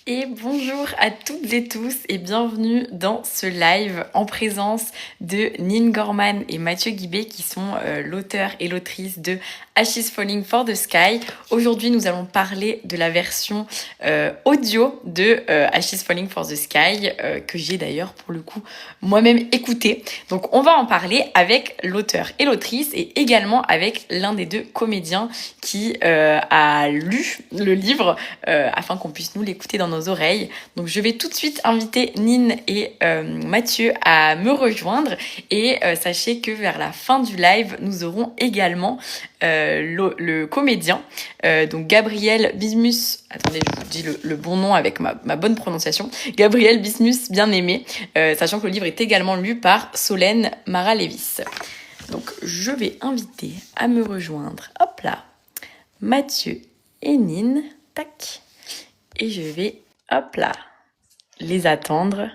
Et bonjour à toutes et tous et bienvenue dans ce live en présence de Nine Gorman et Mathieu Guibé qui sont l'auteur et l'autrice de Ash is Falling for the Sky. Aujourd'hui, nous allons parler de la version audio de Ash is Falling for the Sky que j'ai d'ailleurs pour le coup moi-même écouté. Donc on va en parler avec l'auteur et l'autrice et également avec l'un des deux comédiens qui a lu le livre afin qu'on puisse nous l'écouter dans nos oreilles. Donc je vais tout de suite inviter Nine et Mathieu à me rejoindre et sachez que vers la fin du live, nous aurons également le comédien, donc Gabriel Bismus, attendez, je vous dis le bon nom avec ma bonne prononciation, Gabriel Bismus bien-aimé, sachant que le livre est également lu par Solène Mara-Lévis. Donc je vais inviter à me rejoindre, hop là, Mathieu et Nine, tac, et je vais, hop là, les attendre,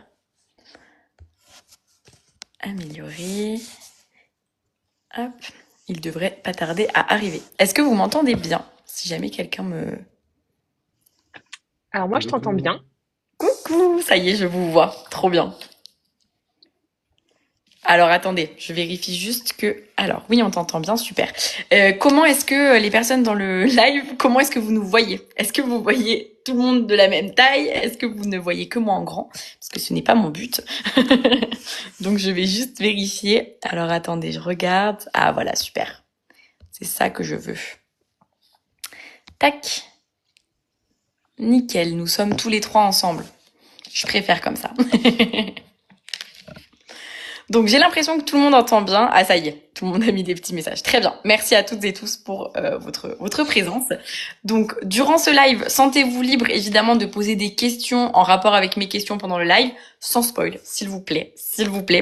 améliorer, hop, il devrait pas tarder à arriver. Est-ce que vous m'entendez bien? Si jamais quelqu'un me... Alors moi, je t'entends Bonjour. bien. Coucou, ça y est, je vous vois, trop bien. Alors attendez, je vérifie juste que... Alors oui, on t'entend bien, super. Comment est-ce que les personnes dans le live, comment est-ce que vous nous voyez? Est-ce que vous voyez tout le monde de la même taille? Est-ce que vous ne voyez que moi en grand? Parce que ce n'est pas mon but. Donc je vais juste vérifier. Alors attendez, je regarde. Ah voilà, super. C'est ça que je veux. Tac. Nickel, nous sommes tous les trois ensemble. Je préfère comme ça. Donc j'ai l'impression que tout le monde entend bien. Ah ça y est, tout le monde a mis des petits messages. Très bien. Merci à toutes et tous pour votre présence. Donc durant ce live, sentez-vous libre évidemment de poser des questions en rapport avec mes questions pendant le live, sans spoil, s'il vous plaît,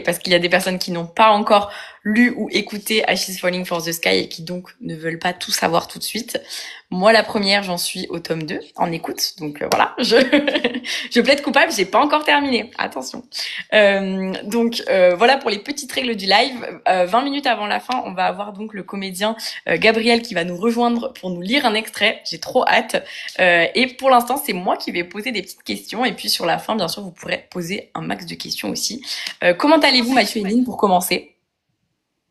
parce qu'il y a des personnes qui n'ont pas encore lu ou écouté Ash is Falling for the Sky et qui donc ne veulent pas tout savoir tout de suite. Moi la première, j'en suis au tome 2 en écoute, donc voilà, je plaide coupable, j'ai pas encore terminé. Attention. Voilà pour les petites règles du live. 20 minutes avant la fin, on va avoir donc le comédien Gabriel qui va nous rejoindre pour nous lire un extrait. J'ai trop hâte. Et pour l'instant, c'est moi qui vais poser des petites questions. Et puis sur la fin, bien sûr, vous pourrez poser un max de questions aussi. Comment allez-vous, Mathieu et Nine, pour commencer?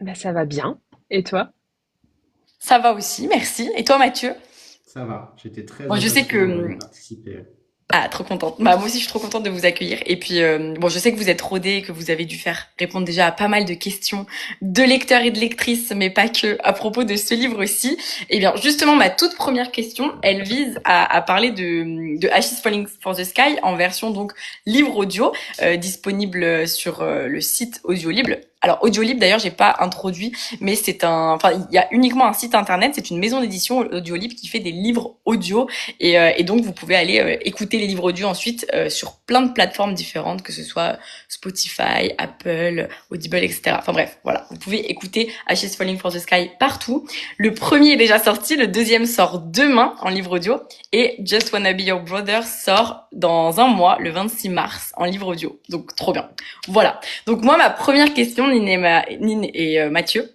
Bah, ça va bien. Et toi? Ça va aussi, merci. Et toi, Mathieu? Ça va, j'étais très Bon, je sais impatient que d'y participer. ah, trop contente. Bah, moi aussi, je suis trop contente de vous accueillir. Et puis, bon, je sais que vous êtes rodés, que vous avez dû faire répondre déjà à pas mal de questions de lecteurs et de lectrices, mais pas que, à propos de ce livre aussi. Eh bien, justement, ma toute première question, elle vise à parler de Ash is Falling for the Sky en version, donc, livre audio, disponible sur le site Audiolib. Alors, Audiolib, d'ailleurs, j'ai pas introduit, mais enfin, il y a uniquement un site internet, c'est une maison d'édition Audiolib qui fait des livres audio et donc, vous pouvez aller écouter les livres audio ensuite sur plein de plateformes différentes, que ce soit Spotify, Apple, Audible, etc. Enfin bref, voilà. Vous pouvez écouter Ashes Falling for the Sky partout. Le premier est déjà sorti, le deuxième sort demain en livre audio. Et Just Wanna Be Your Brother sort dans un mois, le 26 mars, en livre audio. Donc, trop bien. Voilà. Donc, moi, ma première question, Nine et Mathieu.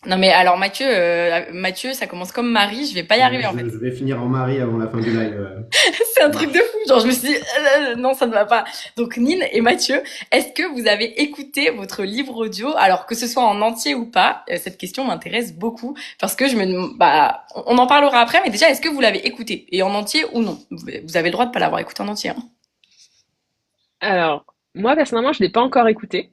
Non mais alors Mathieu, ça commence comme Marie, je vais pas y Ouais, arriver en je, fait. je vais finir en mari avant la fin du live. C'est un Ça truc de marche. fou. Genre, je me suis dit, non, ça ne va pas. Donc, Nine et Mathieu, est-ce que vous avez écouté votre livre audio? Alors, que ce soit en entier ou pas, cette question m'intéresse beaucoup parce que bah, on en parlera après, mais déjà, est-ce que vous l'avez écouté? Et en entier ou non? Vous avez le droit de pas l'avoir écouté en entier, hein. Alors, moi, personnellement, je l'ai pas encore écouté.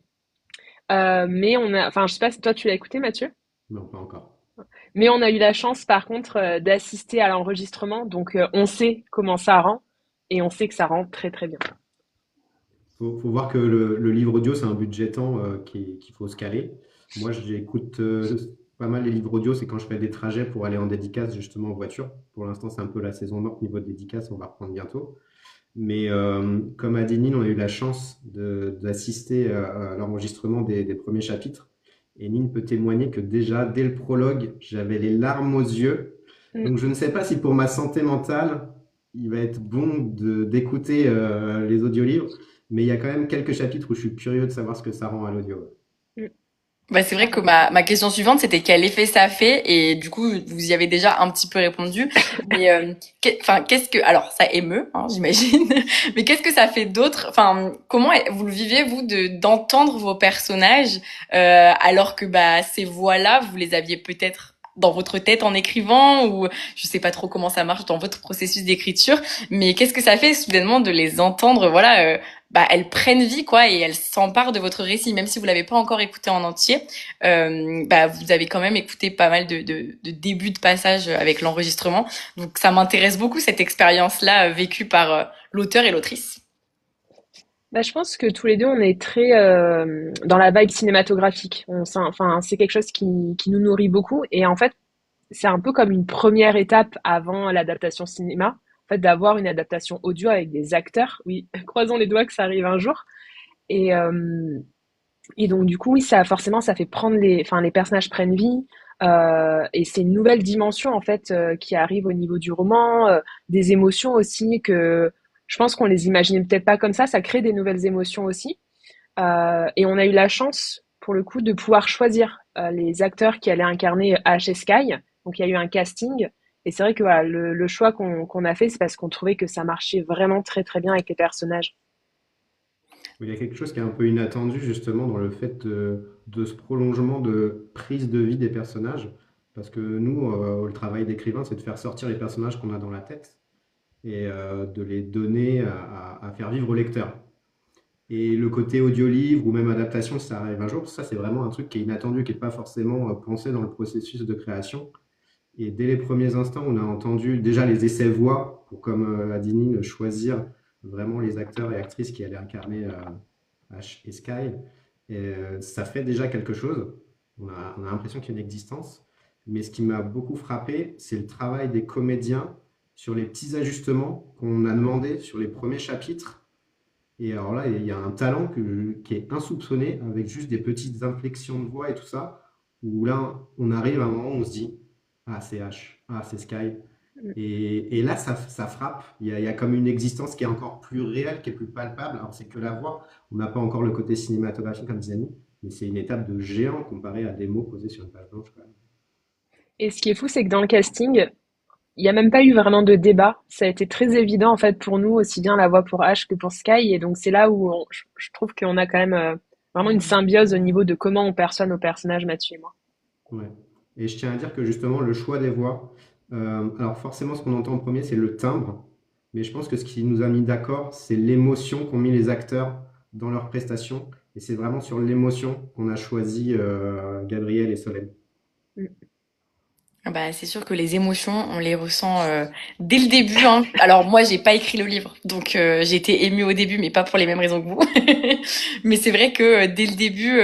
Mais enfin, je sais pas si toi tu l'as écouté, Mathieu. Non, pas encore. Mais on a eu la chance, par contre, d'assister à l'enregistrement. Donc, on sait comment ça rend. Et on sait que ça rend très, très bien. Faut voir que le livre audio, c'est un budget temps qu'il faut se caler. Moi, j'écoute pas mal les livres audio, c'est quand je fais des trajets pour aller en dédicace, justement en voiture. Pour l'instant, c'est un peu la saison morte niveau dédicace, on va reprendre bientôt. Mais comme a dit Nine, on a eu la chance d'assister à l'enregistrement des premiers chapitres. Et Nine peut témoigner que déjà, dès le prologue, j'avais les larmes aux yeux. Mm. Donc je ne sais pas si pour ma santé mentale, il va être bon d'écouter les audiolivres, mais il y a quand même quelques chapitres où je suis curieux de savoir ce que ça rend à l'audio. Mm. Bah, c'est vrai que ma question suivante, c'était quel effet ça fait, et du coup, vous y avez déjà un petit peu répondu. Mais enfin, qu'est-ce que, alors, ça émeut, hein, j'imagine. Mais qu'est-ce que ça fait d'autre? Enfin, comment vous le vivez vous de d'entendre vos personnages alors que bah ces voix-là, vous les aviez peut-être dans votre tête en écrivant, ou je sais pas trop comment ça marche dans votre processus d'écriture. Mais qu'est-ce que ça fait soudainement de les entendre, voilà, bah, elles prennent vie, quoi, et elles s'emparent de votre récit, même si vous l'avez pas encore écouté en entier. Bah, vous avez quand même écouté pas mal de débuts de passage avec l'enregistrement. Donc, ça m'intéresse beaucoup, cette expérience-là, vécue par l'auteur et l'autrice. Bah, je pense que tous les deux, on est très dans la vibe cinématographique. Enfin, c'est quelque chose qui nous nourrit beaucoup. Et en fait, c'est un peu comme une première étape avant l'adaptation cinéma. En fait, d'avoir une adaptation audio avec des acteurs. Oui, croisons les doigts que ça arrive un jour. Et, euh, et donc, du coup, oui, ça, forcément, ça fait prendre enfin, les personnages prennent vie. Et c'est une nouvelle dimension, en fait, qui arrive au niveau du roman, des émotions aussi que je pense qu'on les imaginait peut-être pas comme ça crée des nouvelles émotions aussi. Et on a eu la chance, pour le coup, de pouvoir choisir les acteurs qui allaient incarner Ash et Sky. Donc il y a eu un casting. Et c'est vrai que voilà, le choix qu'on a fait, c'est parce qu'on trouvait que ça marchait vraiment très très bien avec les personnages. Il y a quelque chose qui est un peu inattendu justement dans le fait de ce prolongement de prise de vie des personnages. Parce que nous, le travail d'écrivain, c'est de faire sortir les personnages qu'on a dans la tête et de les donner à faire vivre au lecteur. Et le côté audio-livre ou même adaptation, si ça arrive un jour, ça c'est vraiment un truc qui est inattendu, qui n'est pas forcément pensé dans le processus de création. Et dès les premiers instants, on a entendu déjà les essais voix pour, comme a dit Nine, choisir vraiment les acteurs et actrices qui allaient incarner Ash et Sky. Et ça fait déjà quelque chose. On a l'impression qu'il y a une existence. Mais ce qui m'a beaucoup frappé, c'est le travail des comédiens sur les petits ajustements qu'on a demandé sur les premiers chapitres. Et alors là, il y a un talent qui est insoupçonné avec juste des petites inflexions de voix et tout ça. Où là, on arrive à un moment où on se dit, ah, c'est H, ah, c'est Sky. Et là, ça frappe. Il y a comme une existence qui est encore plus réelle, qui est plus palpable. Alors, c'est que la voix. On n'a pas encore le côté cinématographique, comme disait Annie, mais c'est une étape de géant comparé à des mots posés sur une page blanche, quand même. Et ce qui est fou, c'est que dans le casting, il n'y a même pas eu vraiment de débat. Ça a été très évident en fait pour nous, aussi bien la voix pour Ash que pour Sky. Et donc c'est là où je trouve qu'on a quand même vraiment une symbiose au niveau de comment on perçoit nos personnages, Mathieu et moi. Ouais. Et je tiens à dire que justement, le choix des voix, alors forcément, ce qu'on entend en premier, c'est le timbre. Mais je pense que ce qui nous a mis d'accord, c'est l'émotion qu'ont mis les acteurs dans leurs prestations. Et c'est vraiment sur l'émotion qu'on a choisi Gabriel et Solène. Ah bah, c'est sûr que les émotions, on les ressent dès le début, hein. Alors moi, j'ai pas écrit le livre, donc j'ai été émue au début, mais pas pour les mêmes raisons que vous. Mais c'est vrai que dès le début,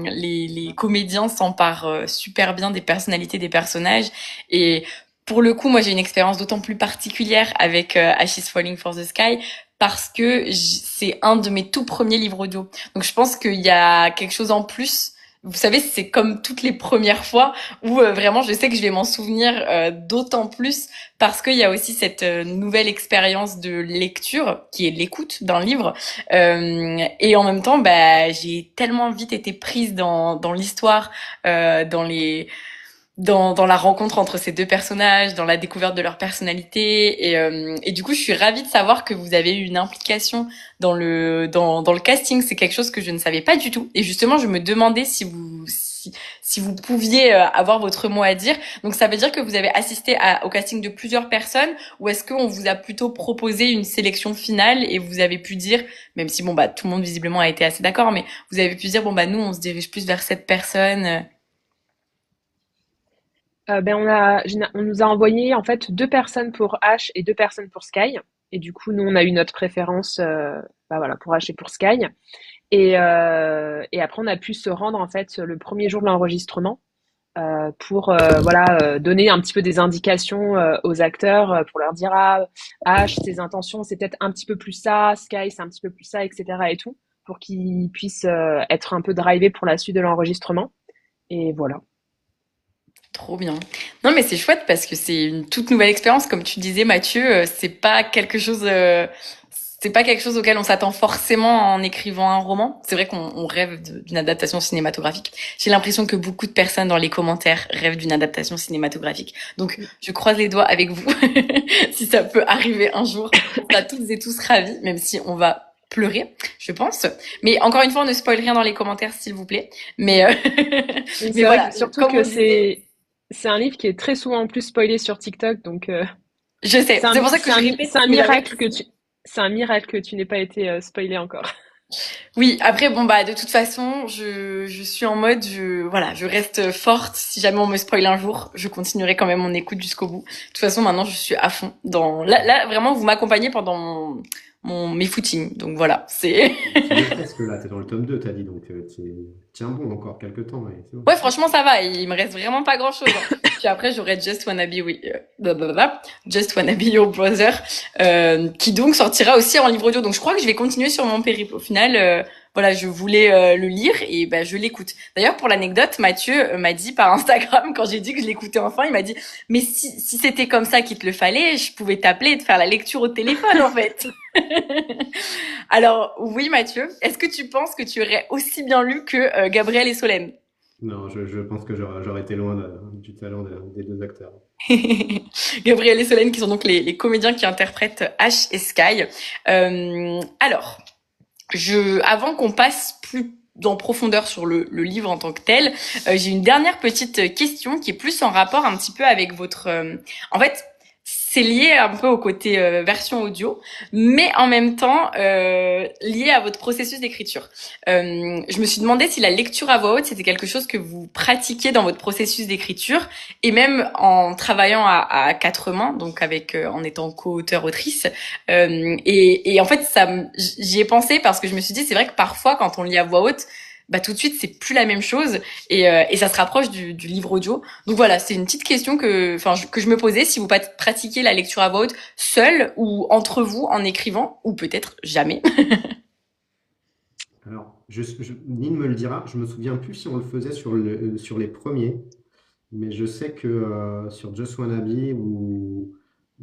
les comédiens s'emparent super bien des personnalités des personnages. Et pour le coup, moi, j'ai une expérience d'autant plus particulière avec Ash is Falling for the Sky, parce que c'est un de mes tout premiers livres audio. Donc je pense qu'il y a quelque chose en plus. Vous savez, c'est comme toutes les premières fois où vraiment je sais que je vais m'en souvenir d'autant plus parce qu'il y a aussi cette nouvelle expérience de lecture qui est l'écoute d'un livre. Et en même temps, bah, j'ai tellement vite été prise dans l'histoire, dans les dans la rencontre entre ces deux personnages, dans la découverte de leur personnalité. Et du coup, je suis ravie de savoir que vous avez eu une implication dans le casting. C'est quelque chose que je ne savais pas du tout. Et justement, je me demandais si vous pouviez avoir votre mot à dire. Donc, ça veut dire que vous avez assisté au casting de plusieurs personnes, ou est-ce qu'on vous a plutôt proposé une sélection finale et vous avez pu dire, même si bon bah tout le monde visiblement a été assez d'accord, mais vous avez pu dire bon bah nous on se dirige plus vers cette personne. Ben on nous a envoyé en fait deux personnes pour Ash et deux personnes pour Sky. Et du coup, nous, on a eu notre préférence bah voilà, pour Ash et pour Sky. Et après, on a pu se rendre en fait le premier jour de l'enregistrement pour voilà donner un petit peu des indications aux acteurs pour leur dire ah Ash, ses intentions, c'est peut-être un petit peu plus ça, Sky, c'est un petit peu plus ça, etc. et tout, pour qu'ils puissent être un peu drivés pour la suite de l'enregistrement. Et voilà. Trop bien. Non, mais c'est chouette parce que c'est une toute nouvelle expérience. Comme tu disais, Mathieu, c'est pas quelque chose. c'est pas quelque chose auquel on s'attend forcément en écrivant un roman. C'est vrai qu'on rêve d'une adaptation cinématographique. J'ai l'impression que beaucoup de personnes dans les commentaires rêvent d'une adaptation cinématographique. Donc, je croise les doigts avec vous. Si ça peut arriver un jour, on sera toutes et tous ravis, même si on va pleurer, je pense. Mais encore une fois, on ne spoil rien dans les commentaires, s'il vous plaît. Mais, Oui, mais c'est vrai que voilà, surtout comme que on disait, c'est un livre qui est très souvent en plus spoilé sur TikTok, donc je sais. C'est pour ça que je répète c'est ce un que j'avais miracle précisé. c'est un miracle que tu n'aies pas été spoilé encore. Oui, après bon bah de toute façon, je suis en mode voilà, je reste forte. Si jamais on me spoil un jour, je continuerai quand même mon écoute jusqu'au bout. De toute façon, maintenant je suis à fond dans là vraiment vous m'accompagnez pendant mes footings. Donc voilà, c'est Tu y es presque là, tu es dans le tome 2, t'as dit, donc tiens bon encore quelques temps, et c'est bon. ouais, franchement ça va, il me reste vraiment pas grand-chose hein. Puis après j'aurai Just Wanna Be oui, blablabla, Just Wanna Be Your Brother qui donc sortira aussi en livre audio. Donc je crois que je vais continuer sur mon périple. Au final voilà, je voulais le lire et ben je l'écoute. D'ailleurs pour l'anecdote, Mathieu m'a dit par Instagram quand j'ai dit que je l'écoutais enfin, il m'a dit mais si c'était comme ça qu'il te le fallait, je pouvais t'appeler et te faire la lecture au téléphone en fait. Alors oui Mathieu, est-ce que tu penses que tu aurais aussi bien lu que Gabriel et Solène? Non, je pense que j'aurais été loin du talent des deux acteurs. Gabriel et Solène qui sont donc les comédiens qui interprètent Ash et Sky. Alors, avant qu'on passe plus en profondeur sur le livre en tant que tel, j'ai une dernière petite question qui est plus en rapport un petit peu avec votre... en fait, c'est lié un peu au côté version audio, mais en même temps lié à votre processus d'écriture. Je me suis demandé si la lecture à voix haute, c'était quelque chose que vous pratiquiez dans votre processus d'écriture, et même en travaillant à quatre mains, donc avec en étant co-auteur-autrice. Et en fait, j'y ai pensé parce que je me suis dit, c'est vrai que parfois, quand on lit à voix haute, bah tout de suite, c'est plus la même chose et ça se rapproche du livre audio. Donc voilà, c'est une petite question que je me posais si vous pratiquez la lecture à voix haute seul ou entre vous en écrivant ou peut-être jamais. Alors, Nine me le dira, je me souviens plus si on le faisait sur les premiers, mais je sais que sur Just Wanna Be ou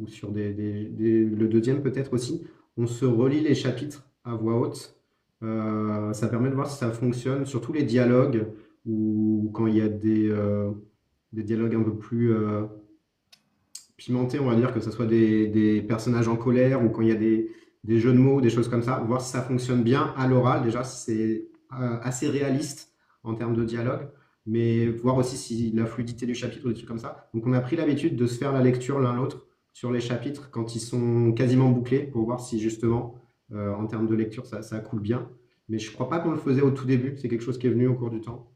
sur le deuxième peut-être aussi, on se relit les chapitres à voix haute. Ça permet de voir si ça fonctionne, surtout les dialogues, ou quand il y a des dialogues un peu plus pimentés, on va dire, que ce soit des personnages en colère ou quand il y a des jeux de mots, des choses comme ça, voir si ça fonctionne bien à l'oral. Déjà, c'est assez réaliste en termes de dialogue, mais voir aussi si la fluidité du chapitre ou des trucs comme ça. Donc, on a pris l'habitude de se faire la lecture l'un l'autre sur les chapitres quand ils sont quasiment bouclés pour voir si justement, en termes de lecture, ça coule bien. Mais je crois pas qu'on le faisait au tout début, c'est quelque chose qui est venu au cours du temps.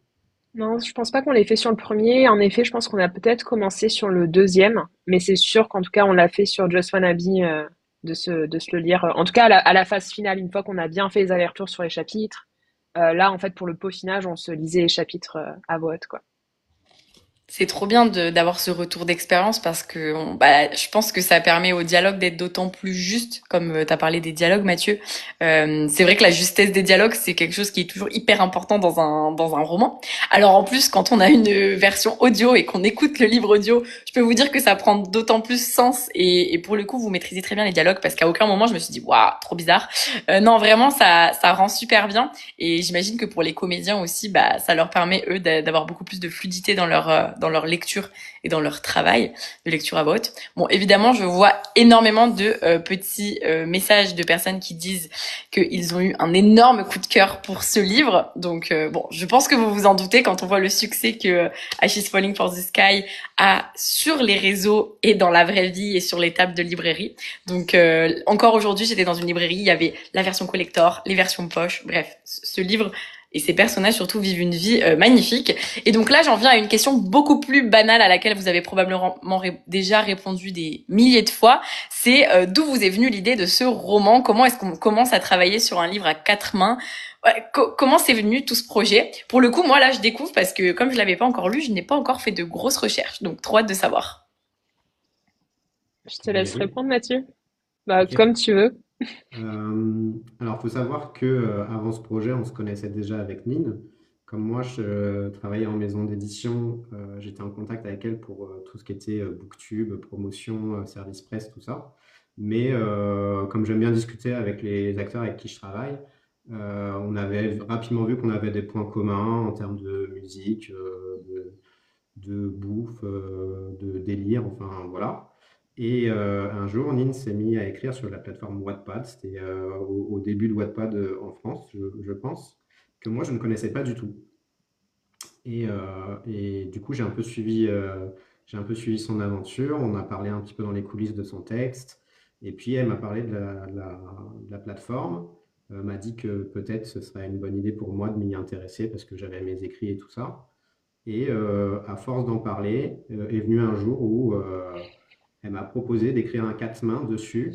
Non, je pense pas qu'on l'ait fait sur le premier. En effet, je pense qu'on a peut-être commencé sur le deuxième, mais c'est sûr qu'en tout cas, on l'a fait sur Just Wanna Be, de se le lire. En tout cas, à la phase finale, une fois qu'on a bien fait les allers-retours sur les chapitres. Là, en fait, pour le peaufinage, on se lisait les chapitres à voix haute, quoi. C'est trop bien d'avoir ce retour d'expérience parce que bah, je pense que ça permet au dialogue d'être d'autant plus juste, comme tu as parlé des dialogues, Mathieu. C'est vrai que la justesse des dialogues, c'est quelque chose qui est toujours hyper important dans un roman. Alors en plus, quand on a une version audio et qu'on écoute le livre audio, je peux vous dire que ça prend d'autant plus sens et pour le coup, vous maîtrisez très bien les dialogues parce qu'à aucun moment, je me suis dit, waouh, trop bizarre. Non, vraiment, ça rend super bien et j'imagine que pour les comédiens aussi, bah, ça leur permet, eux, d'avoir beaucoup plus de fluidité dans leur lecture et dans leur travail de lecture à voix haute. Bon, évidemment, je vois énormément de petits messages de personnes qui disent qu'ils ont eu un énorme coup de cœur pour ce livre. Donc, bon, je pense que vous vous en doutez quand on voit le succès que Ash is Falling for the Sky a sur les réseaux et dans la vraie vie et sur les tables de librairie. Donc, encore aujourd'hui, j'étais dans une librairie, il y avait la version collector, les versions poche, bref, ce livre et ces personnages surtout vivent une vie magnifique. Et donc là, j'en viens à une question beaucoup plus banale à laquelle vous avez probablement déjà répondu des milliers de fois. C'est d'où vous est venue l'idée de ce roman? Comment est-ce qu'on commence à travailler sur un livre à quatre mains? Ouais, comment c'est venu tout ce projet? Pour le coup, moi là, je découvre parce que comme je l'avais pas encore lu, je n'ai pas encore fait de grosses recherches. Donc trop hâte de savoir. Je te Tu veux y laisse aller? répondre, Mathieu. Bah, Ok. comme tu veux. Alors, il faut savoir que avant ce projet, on se connaissait déjà avec Nine. Comme moi, je travaillais en maison d'édition, j'étais en contact avec elle pour tout ce qui était booktube, promotion, service presse, tout ça. Mais comme j'aime bien discuter avec les acteurs avec qui je travaille, on avait rapidement vu qu'on avait des points communs en termes de musique, de bouffe, de délire, enfin voilà. Et un jour, Nin s'est mis à écrire sur la plateforme Wattpad. C'était au début de Wattpad en France, je pense, que moi je ne connaissais pas du tout. Et du coup, j'ai un peu suivi son aventure. On a parlé un petit peu dans les coulisses de son texte. Et puis, elle m'a parlé de la plateforme. M'a dit que peut-être ce serait une bonne idée pour moi de m'y intéresser parce que j'avais mes écrits et tout ça. Et à force d'en parler, est venu un jour où elle m'a proposé d'écrire un quatre mains dessus,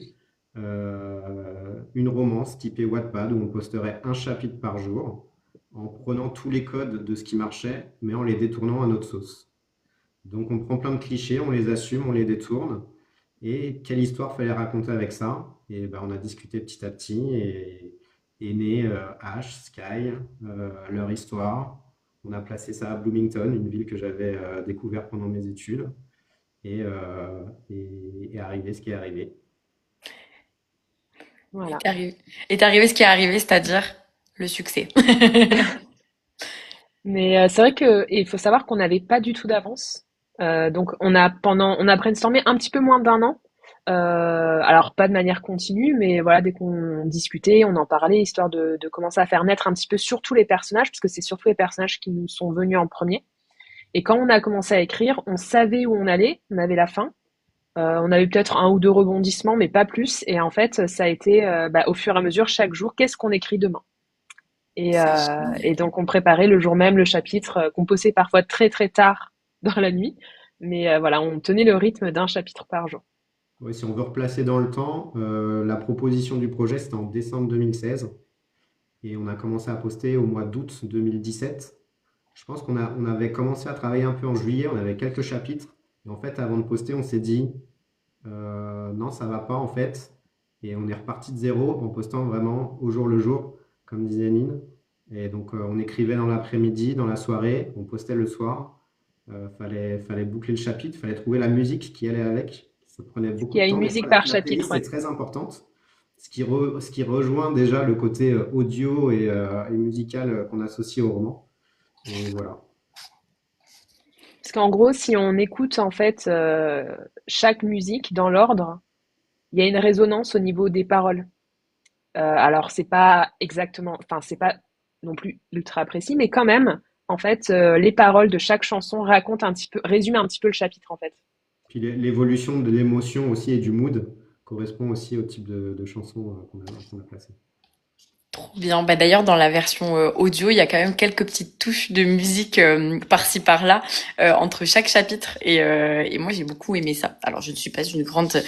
une romance typée Wattpad où on posterait un chapitre par jour en prenant tous les codes de ce qui marchait, mais en les détournant à notre sauce. Donc on prend plein de clichés, on les assume, on les détourne. Et quelle histoire fallait raconter avec ça? Et ben, on a discuté petit à petit et né Ash, Sky, leur histoire. On a placé ça à Bloomington, une ville que j'avais découvert pendant mes études. Et arrivé ce qui est arrivé. Voilà. Est arrivé ce qui est arrivé, c'est-à-dire le succès. Mais c'est vrai que et il faut savoir qu'on n'avait pas du tout d'avance. Donc on a brainstormé un petit peu moins d'un an. Alors pas de manière continue, mais voilà, dès qu'on discutait, on en parlait, histoire de commencer à faire naître un petit peu surtout les personnages, parce que c'est surtout les personnages qui nous sont venus en premier. Et quand on a commencé à écrire, on savait où on allait, on avait la fin. On avait peut-être un ou deux rebondissements, mais pas plus. Et en fait, ça a été au fur et à mesure, chaque jour, qu'est-ce qu'on écrit demain? C'est Et génial. donc, on préparait le jour même le chapitre qu'on postait parfois très très tard dans la nuit. Mais voilà, on tenait le rythme d'un chapitre par jour. Ouais, si on veut replacer dans le temps, la proposition du projet, c'était en décembre 2016 et on a commencé à poster au mois d'août 2017. Je pense on avait commencé à travailler un peu en juillet, on avait quelques chapitres. Et en fait, avant de poster, on s'est dit, non, ça va pas en fait. Et on est reparti de zéro en postant vraiment au jour le jour, comme disait Nine. Et donc, on écrivait dans l'après-midi, dans la soirée, on postait le soir. Fallait boucler le chapitre, fallait trouver la musique qui allait avec. Ça prenait Parce beaucoup qu'il y de a temps. une Des fois, musique par la chapitre, playlist est ouais. très importante. Ce qui rejoint déjà le côté audio et musical qu'on associe au roman. Et voilà. Parce qu'en gros, si on écoute en fait chaque musique dans l'ordre, il y a une résonance au niveau des paroles. Alors c'est pas exactement, enfin c'est pas non plus ultra précis, mais quand même, en fait, les paroles de chaque chanson racontent un petit peu, résument un petit peu le chapitre en fait. Puis l'évolution de l'émotion aussi et du mood correspond aussi au type de chanson qu'on a placé. Trop bien. Bah d'ailleurs, dans la version audio, il y a quand même quelques petites touches de musique par-ci par-là entre chaque chapitre et moi j'ai beaucoup aimé ça. Alors je ne suis pas une grande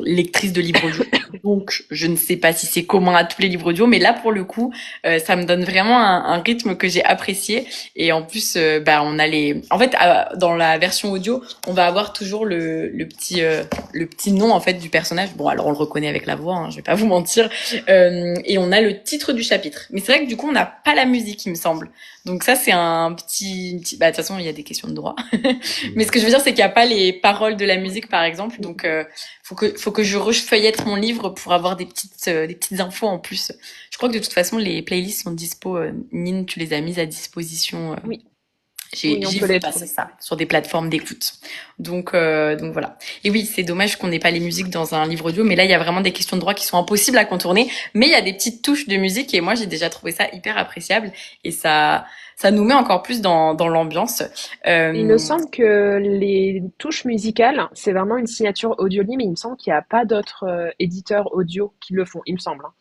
lectrice de livres audio, donc je ne sais pas si c'est commun à tous les livres audio, mais là pour le coup, ça me donne vraiment un rythme que j'ai apprécié et en plus, bah on a les, en fait dans la version audio, on va avoir toujours le petit nom en fait du personnage. Bon alors on le reconnaît avec la voix, hein, je vais pas vous mentir et on a le titre du chapitre. Mais c'est vrai que du coup, on n'a pas la musique, il me semble. Donc ça, c'est un petit... Bah, de toute façon, il y a des questions de droit. Mais ce que je veux dire, c'est qu'il n'y a pas les paroles de la musique, par exemple. Donc, faut que je refeuillette mon livre pour avoir des petites infos en plus. Je crois que de toute façon, les playlists sont dispo. Nine, tu les as mises à disposition. Oui, oui, on J'ai peut vu les passer trouver. ça sur des plateformes d'écoute. Donc voilà. Et oui, c'est dommage qu'on n'ait pas les musiques dans un livre audio, mais là, il y a vraiment des questions de droit qui sont impossibles à contourner. Mais il y a des petites touches de musique et moi, j'ai déjà trouvé ça hyper appréciable et ça nous met encore plus dans l'ambiance. Il me Euh, semble que les touches musicales, c'est vraiment une signature Audiolib, mais il me semble qu'il n'y a pas d'autres éditeurs audio qui le font, il me semble, hein.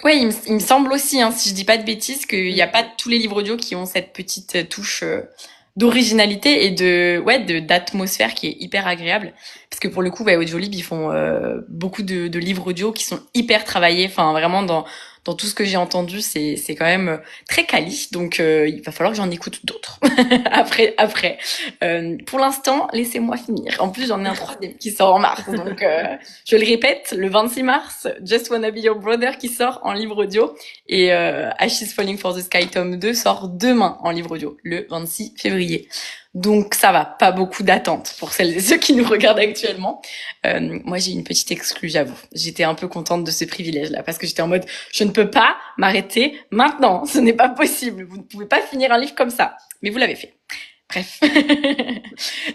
ouais, il me semble aussi, hein, si je dis pas de bêtises, qu'il n'y a Mm. pas tous les livres audio qui ont cette petite touche d'originalité et de d'atmosphère qui est hyper agréable. Parce que pour le coup, ouais, Audiolib, ils font beaucoup de livres audio qui sont hyper travaillés. Enfin, vraiment dans tout ce que j'ai entendu, c'est quand même très quali. Donc, il va falloir que j'en écoute d'autres après. Pour l'instant, laissez-moi finir. En plus, j'en ai un troisième qui sort en mars. Donc, je le répète, le 26 mars, Just Wanna Be Your Brother qui sort en livre audio et Ashes Falling for the Sky tome 2 sort demain en livre audio, le 26 février. Donc ça va, pas beaucoup d'attentes pour celles et ceux qui nous regardent actuellement. Moi j'ai une petite exclue, j'avoue. J'étais un peu contente de ce privilège-là parce que j'étais en mode je ne peux pas m'arrêter maintenant, ce n'est pas possible. Vous ne pouvez pas finir un livre comme ça. Mais vous l'avez fait. Bref.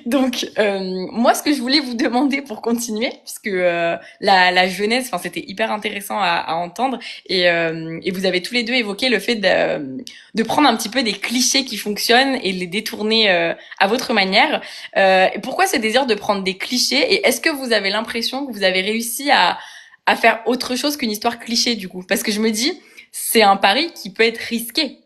Donc, moi, ce que je voulais vous demander pour continuer, puisque la jeunesse, enfin, c'était hyper intéressant à entendre, et vous avez tous les deux évoqué le fait de prendre un petit peu des clichés qui fonctionnent et de les détourner à votre manière. Et pourquoi ce désir de prendre des clichés, et est-ce que vous avez l'impression que vous avez réussi à faire autre chose qu'une histoire cliché, du coup? Parce que je me dis, c'est un pari qui peut être risqué.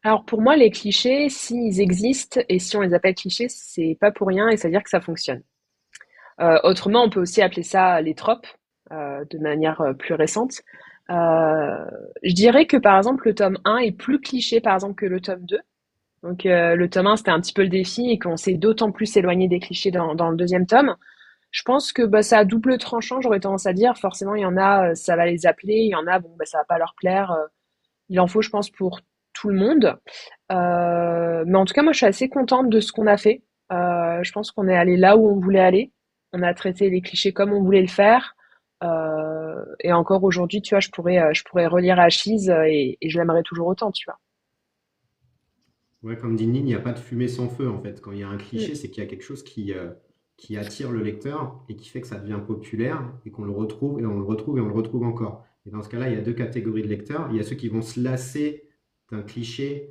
Alors pour moi, les clichés, s'ils existent et si on les appelle clichés, c'est pas pour rien et ça veut dire que ça fonctionne. Autrement, on peut aussi appeler ça les tropes, de manière plus récente. Je dirais que par exemple, le tome 1 est plus cliché par exemple que le tome 2. Donc le tome 1, c'était un petit peu le défi et qu'on s'est d'autant plus éloigné des clichés dans le deuxième tome. Je pense que bah, ça a double tranchant, j'aurais tendance à dire. Forcément, il y en a, ça va les appeler, il y en a, bon, bah, ça va pas leur plaire. Il en faut, je pense, pour tout le monde. Mais en tout cas, moi, je suis assez contente de ce qu'on a fait. Je pense qu'on est allé là où on voulait aller. On a traité les clichés comme on voulait le faire. Et encore aujourd'hui, tu vois, je pourrais relire Achise et je l'aimerais toujours autant, tu vois. Ouais, comme dit Nine, il n'y a pas de fumée sans feu en fait. Quand il y a un Mm. cliché, c'est qu'il y a quelque chose qui attire le lecteur et qui fait que ça devient populaire et qu'on le retrouve et on le retrouve et on le retrouve encore. Et dans ce cas-là, il y a deux catégories de lecteurs. Il y a ceux qui vont se lasser d'un cliché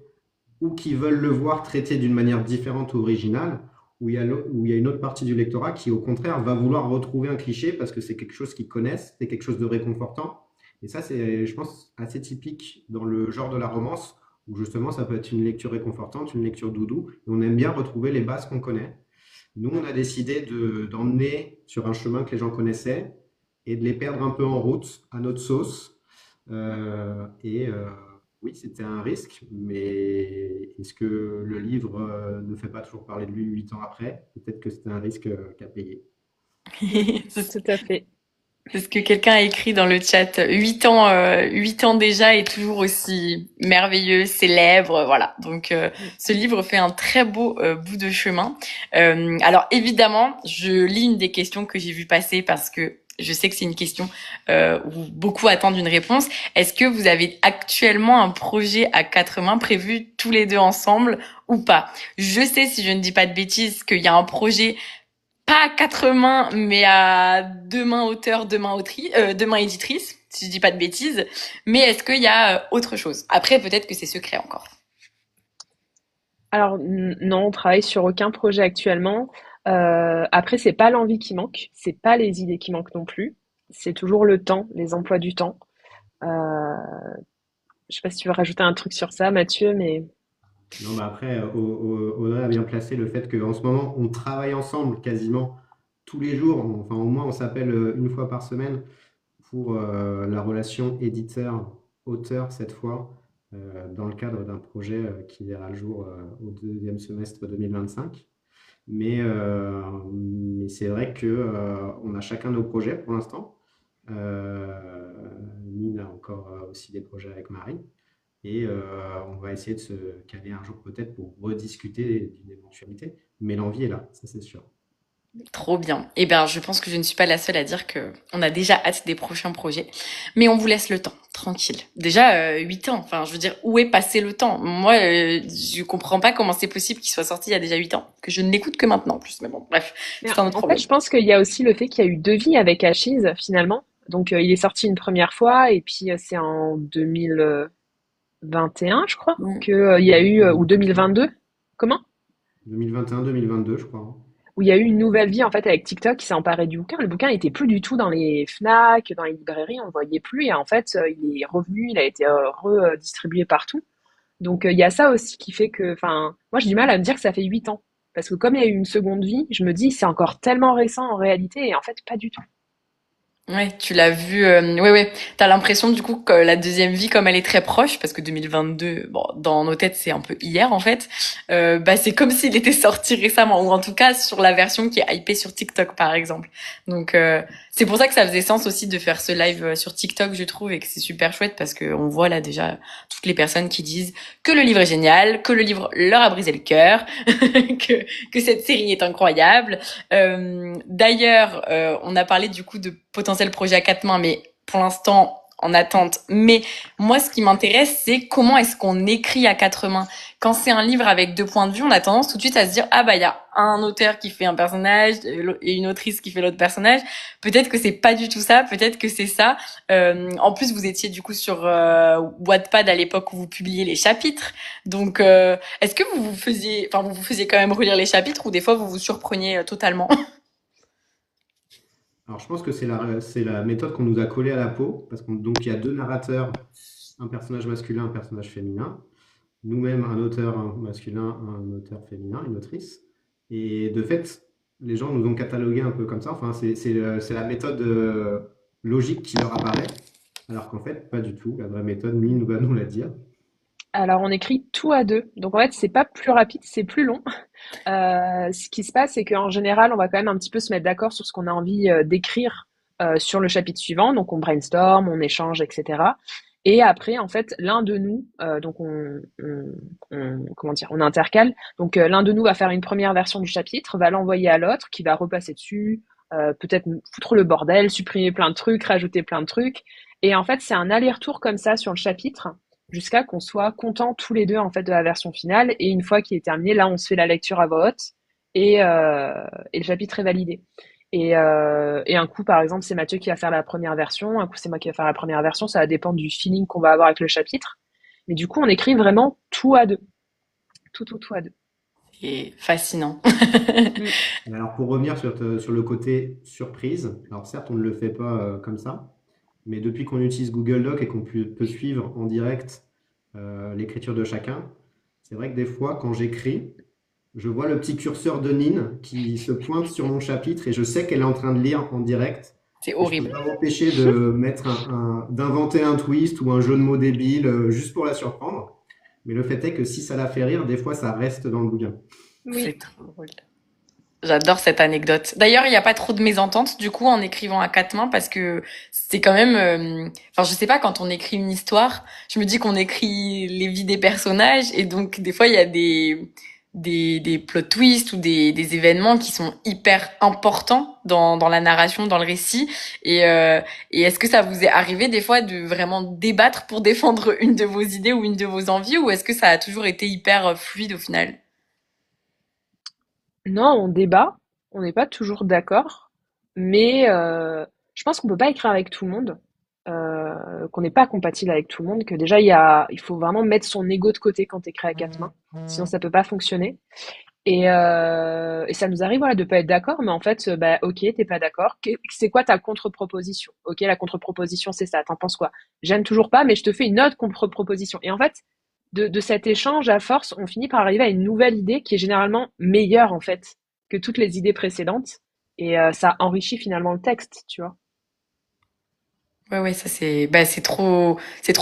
ou qui veulent le voir traité d'une manière différente ou originale, où il y a une autre partie du lectorat qui, au contraire, va vouloir retrouver un cliché parce que c'est quelque chose qu'ils connaissent, c'est quelque chose de réconfortant. Et ça, c'est, je pense, assez typique dans le genre de la romance, où justement, ça peut être une lecture réconfortante, une lecture doudou, et on aime bien retrouver les bases qu'on connaît. Nous, on a décidé d'emmener sur un chemin que les gens connaissaient et de les perdre un peu en route à notre sauce. Et oui, c'était un risque, mais est-ce que le livre ne fait pas toujours parler de lui 8 ans après? Peut-être que c'était un risque qu'à payer. Mm. Tout à fait. C'est ce que quelqu'un a écrit dans le chat. 8 ans déjà et toujours aussi merveilleux, célèbre, voilà. Donc Mm. ce livre fait un très beau bout de chemin. Alors évidemment, je lis une des questions que j'ai vu passer parce que je sais que c'est une question où beaucoup attendent une réponse. Est-ce que vous avez actuellement un projet à quatre mains prévu tous les deux ensemble ou pas? Je sais, si je ne dis pas de bêtises, qu'il y a un projet pas à quatre mains, mais à deux mains auteur, deux mains éditrice, si je dis pas de bêtises. Mais est-ce qu'il y a autre chose? Après, peut-être que c'est secret encore. Alors non, on travaille sur aucun projet actuellement. Après, c'est pas l'envie qui manque, c'est pas les idées qui manquent non plus. C'est toujours le temps, les emplois du temps. Euh, je sais pas si tu veux rajouter un truc sur ça, Mathieu, mais Non, bah après, Audrey a bien placé le fait qu'en ce moment, on travaille ensemble quasiment tous les jours. Enfin, au moins, on s'appelle une fois par semaine pour la relation éditeur-auteur cette fois, dans le cadre d'un projet qui verra le jour au deuxième semestre 2025. Mais c'est vrai que on a chacun nos projets pour l'instant. Nine a encore aussi des projets avec Marie. Et on va essayer de se caler un jour peut-être pour rediscuter d'une éventualité. Mais l'envie est là, ça c'est sûr. Trop bien. Eh ben, je pense que je ne suis pas la seule à dire que on a déjà hâte des prochains projets. Mais on vous laisse le temps, tranquille. Déjà, 8 ans. Enfin, je veux dire, où est passé le temps? Moi, je comprends pas comment c'est possible qu'il soit sorti il y a déjà 8 ans. Que je ne l'écoute que maintenant, en plus. Mais bon, bref, mais c'est un autre en fait, problème. je pense qu'il y a aussi le fait qu'il y a eu deux vies avec Achise finalement. Donc il est sorti une première fois et puis c'est en 2021, je crois, Mm. que il y a eu ou 2022. Comment? 2021-2022, je crois, hein. Où il y a eu une nouvelle vie en fait avec TikTok qui s'est emparé du bouquin. Le bouquin était plus du tout dans les Fnac, dans les librairies, on le voyait plus et en fait il est revenu, il a été redistribué partout. Donc il y a ça aussi qui fait que, enfin, moi j'ai du mal à me dire que ça fait 8 ans parce que comme il y a eu une seconde vie, je me dis c'est encore tellement récent en réalité et en fait pas du tout. Ouais, tu l'as vu. Ouais, ouais. T'as l'impression du coup que la deuxième vie, comme elle est très proche, parce que 2022, bon, dans nos têtes, c'est un peu hier en fait. Bah, c'est comme s'il était sorti récemment, ou en tout cas sur la version qui est hypée sur TikTok, par exemple. Donc, c'est pour ça que ça faisait sens aussi de faire ce live sur TikTok, je trouve, et que c'est super chouette parce que on voit là déjà toutes les personnes qui disent que le livre est génial, que le livre leur a brisé le cœur, que cette série est incroyable. D'ailleurs, on a parlé du coup de potentiel projet à quatre mains, mais pour l'instant en attente. Mais moi, ce qui m'intéresse, c'est comment est-ce qu'on écrit à quatre mains. Quand c'est un livre avec deux points de vue, on a tendance tout de suite à se dire ah bah il y a un auteur qui fait un personnage et une autrice qui fait l'autre personnage. Peut-être que c'est pas du tout ça, peut-être que c'est ça. En plus, vous étiez du coup sur Wattpad à l'époque où vous publiez les chapitres. Donc, est-ce que vous vous faisiez quand même relire les chapitres ou des fois vous vous surpreniez totalement? Alors, je pense que c'est la méthode qu'on nous a collée à la peau, parce qu'on donc il y a deux narrateurs, un personnage masculin, un personnage féminin. Nous-mêmes, un auteur un masculin, un auteur féminin, une autrice. Et de fait, les gens nous ont catalogué un peu comme ça. Enfin, c'est la méthode logique qui leur apparaît, alors qu'en fait, pas du tout. La vraie méthode, Mine va nous la dire. Alors, on écrit tout à deux. Donc, en fait, c'est pas plus rapide, c'est plus long. Ce qui se passe, c'est qu'en général, on va quand même un petit peu se mettre d'accord sur ce qu'on a envie d'écrire sur le chapitre suivant. Donc, on brainstorm, on échange, etc. Et après, en fait, l'un de nous, donc comment dire, on intercale. Donc, l'un de nous va faire une première version du chapitre, va l'envoyer à l'autre, qui va repasser dessus, peut-être foutre le bordel, supprimer plein de trucs, rajouter plein de trucs. Et en fait, c'est un aller-retour comme ça sur le chapitre jusqu'à qu'on soit contents tous les deux en fait de la version finale. Et une fois qu'il est terminé, là, on se fait la lecture à voix haute et le chapitre est validé. Et un coup, par exemple, c'est Mathieu qui va faire la première version, un coup, c'est moi qui va faire la première version. Ça va dépendre du feeling qu'on va avoir avec le chapitre. Mais du coup, on écrit vraiment tout à deux. Tout à deux. C'est fascinant. Mm. Et alors, pour revenir sur le côté surprise, alors certes, on ne le fait pas comme ça, mais depuis qu'on utilise Google Doc et qu'on peut suivre en direct l'écriture de chacun, c'est vrai que des fois, quand j'écris, je vois le petit curseur de Nine qui se pointe sur mon chapitre et je sais qu'elle est en train de lire en direct. C'est Et je peux horrible. pas m'empêcher d'inventer un twist ou un jeu de mots débile juste pour la surprendre. Mais le fait est que si ça la fait rire, des fois ça reste dans le bouquin. Oui. C'est trop drôle. J'adore cette anecdote. D'ailleurs, il n'y a pas trop de mésententes du coup en écrivant à quatre mains parce que c'est quand même. Enfin, je sais pas, quand on écrit une histoire, je me dis qu'on écrit les vies des personnages et donc des fois il y a des plot twists ou des événements qui sont hyper importants dans la narration, dans le récit. Et est-ce que ça vous est arrivé des fois de vraiment débattre pour défendre une de vos idées ou une de vos envies ou est-ce que ça a toujours été hyper fluide au final? Non, on débat. On n'est pas toujours d'accord. Mais je pense qu'on peut pas écrire avec tout le monde. Qu'on n'est pas compatible avec tout le monde. Que déjà, il faut vraiment mettre son ego de côté quand tu écris à quatre mains. Sinon, ça peut pas fonctionner. Et ça nous arrive voilà, de pas être d'accord, mais en fait, bah, ok, t'es pas d'accord. C'est quoi ta contre-proposition? Ok, la contre-proposition, c'est ça. T'en penses quoi? J'aime toujours pas, mais je te fais une autre contre-proposition. Et en fait, de cet échange, à force, on finit par arriver à une nouvelle idée qui est généralement meilleure, en fait, que toutes les idées précédentes. Et ça enrichit finalement le texte, tu vois. Ouais, ouais, ça c'est, bah, c'est trop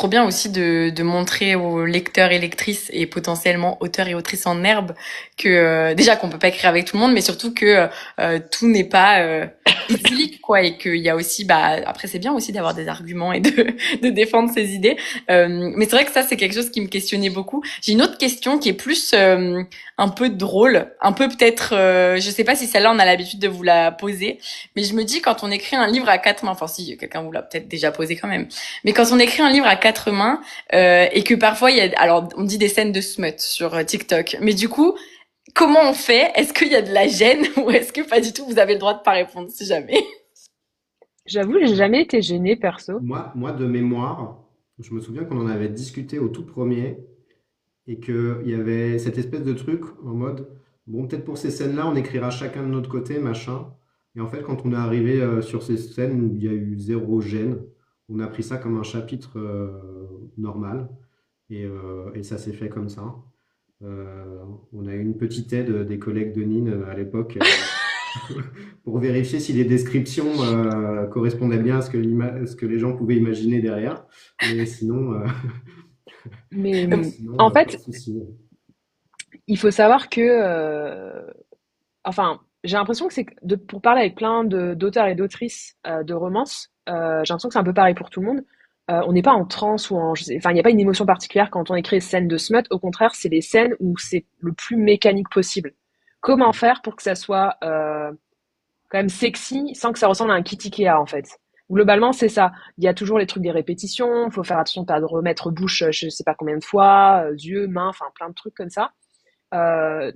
bien aussi de montrer aux lecteurs et lectrices et potentiellement auteurs et autrices en herbe que déjà qu'on peut pas écrire avec tout le monde, mais surtout que tout n'est pas idyllique quoi et qu'il y a aussi, bah, après c'est bien aussi d'avoir des arguments et de défendre ses idées. Mais c'est vrai que ça c'est quelque chose qui me questionnait beaucoup. J'ai une autre question qui est plus un peu drôle, un peu peut-être, je sais pas si celle-là on a l'habitude de vous la poser. Mais je me dis, quand on écrit un livre à quatre mains, enfin si, quelqu'un vous l'a peut-être déjà posé quand même, mais quand on écrit un livre à quatre mains, et que parfois il y a, alors on dit des scènes de smut sur TikTok, mais du coup, comment on fait? Est-ce qu'il y a de la gêne ou est-ce que pas du tout, vous avez le droit de pas répondre si jamais? J'avoue, j'ai jamais été gênée, perso. Moi, de mémoire, je me souviens qu'on en avait discuté au tout premier et qu'il y avait cette espèce de truc en mode, bon, peut-être pour ces scènes-là, on écrira chacun de notre côté, machin. Et en fait, quand on est arrivé sur ces scènes où il y a eu zéro gêne, on a pris ça comme un chapitre normal et ça s'est fait comme ça. On a eu une petite aide des collègues de Nine à l'époque pour vérifier si les descriptions correspondaient bien à ce que les gens pouvaient imaginer derrière. Mais sinon, Mais en pas de fait, souci. il faut savoir que, enfin, j'ai l'impression que pour parler avec plein d'auteurs et d'autrices de romances, j'ai l'impression que c'est un peu pareil pour tout le monde. On n'est pas en transe ou enfin, il n'y a pas une émotion particulière quand on écrit des scènes de smut. Au contraire, c'est des scènes où c'est le plus mécanique possible. Comment faire pour que ça soit quand même sexy sans que ça ressemble à un kit Ikea en fait. Globalement, c'est ça. Il y a toujours les trucs des répétitions. Il faut faire attention de pas remettre bouche, je sais pas combien de fois, yeux, mains, enfin plein de trucs comme ça.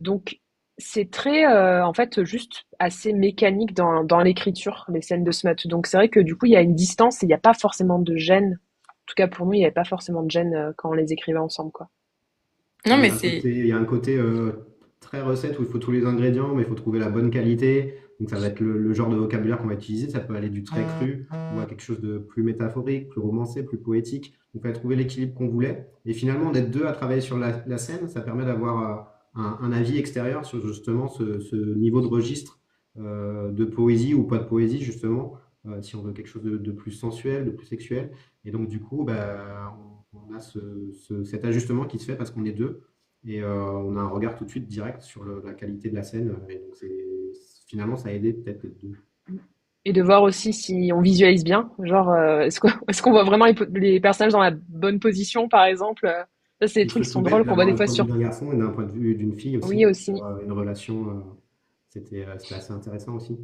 Donc c'est très en fait juste assez mécanique dans l'écriture, les scènes de smut. Donc c'est vrai que du coup il y a une distance et il n'y a pas forcément de gêne. En tout cas pour nous, il n'y avait pas forcément de gêne quand on les écrivait ensemble, quoi. Non, mais c'est... Il y a un côté très recette où il faut tous les ingrédients, mais il faut trouver la bonne qualité. Donc ça va être le genre de vocabulaire qu'on va utiliser. Ça peut aller du très cru ou à quelque chose de plus métaphorique, plus romancé, plus poétique. Donc il fallait trouver l'équilibre qu'on voulait. Et finalement, d'être deux à travailler sur la scène, ça permet d'avoir un avis extérieur sur justement ce niveau de registre de poésie ou pas de poésie, justement, si on veut quelque chose de plus sensuel, de plus sexuel. Et donc du coup, bah, on a cet ajustement qui se fait parce qu'on est deux et on a un regard tout de suite direct sur la qualité de la scène. Et donc finalement, ça a aidé peut-être les deux. Et de voir aussi si on visualise bien. Genre, est-ce qu'on voit vraiment les personnages dans la bonne position, par exemple. Ça, c'est des Il se trucs qui sont pouvait drôles qu'on voit d'avoir des le fois point de vue sur... d'un garçon et d'un point de vue d'une fille Oui, aussi, aussi. sur une relation. C'était assez intéressant aussi.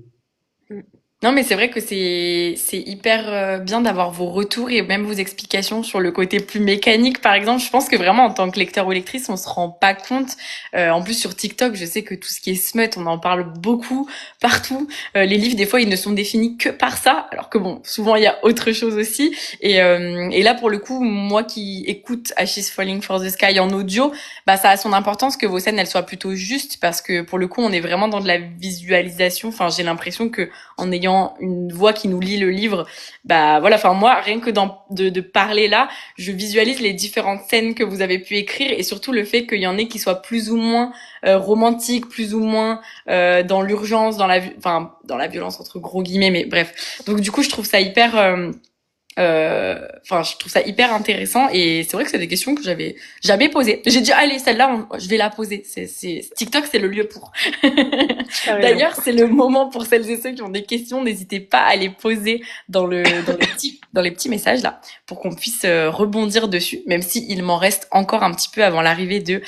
Mm. Non, mais c'est vrai que c'est hyper bien d'avoir vos retours et même vos explications sur le côté plus mécanique, par exemple. Je pense que vraiment, en tant que lecteur ou lectrice, on se rend pas compte. En plus, sur TikTok, je sais que tout ce qui est smut, on en parle beaucoup, partout. Les livres, des fois, ils ne sont définis que par ça, alors que bon, souvent, il y a autre chose aussi. Et là, pour le coup, moi qui écoute Ashes Falling for the Sky en audio, bah, ça a son importance que vos scènes, elles soient plutôt justes, parce que pour le coup, on est vraiment dans de la visualisation. Enfin, j'ai l'impression que en ayant une voix qui nous lit le livre, bah voilà, enfin moi, rien que de parler là, je visualise les différentes scènes que vous avez pu écrire et surtout le fait qu'il y en ait qui soient plus ou moins romantiques, plus ou moins dans l'urgence, enfin dans la violence entre gros guillemets, mais bref. Donc du coup, je trouve ça hyper enfin, je trouve ça hyper intéressant et c'est vrai que c'est des questions que j'avais jamais posées. J'ai dit allez, celle-là, je vais la poser. TikTok, c'est le lieu pour. Carrément. D'ailleurs, c'est le moment pour celles et ceux qui ont des questions, n'hésitez pas à les poser dans les petits messages là, pour qu'on puisse rebondir dessus. Même si il m'en reste encore un petit peu avant l'arrivée de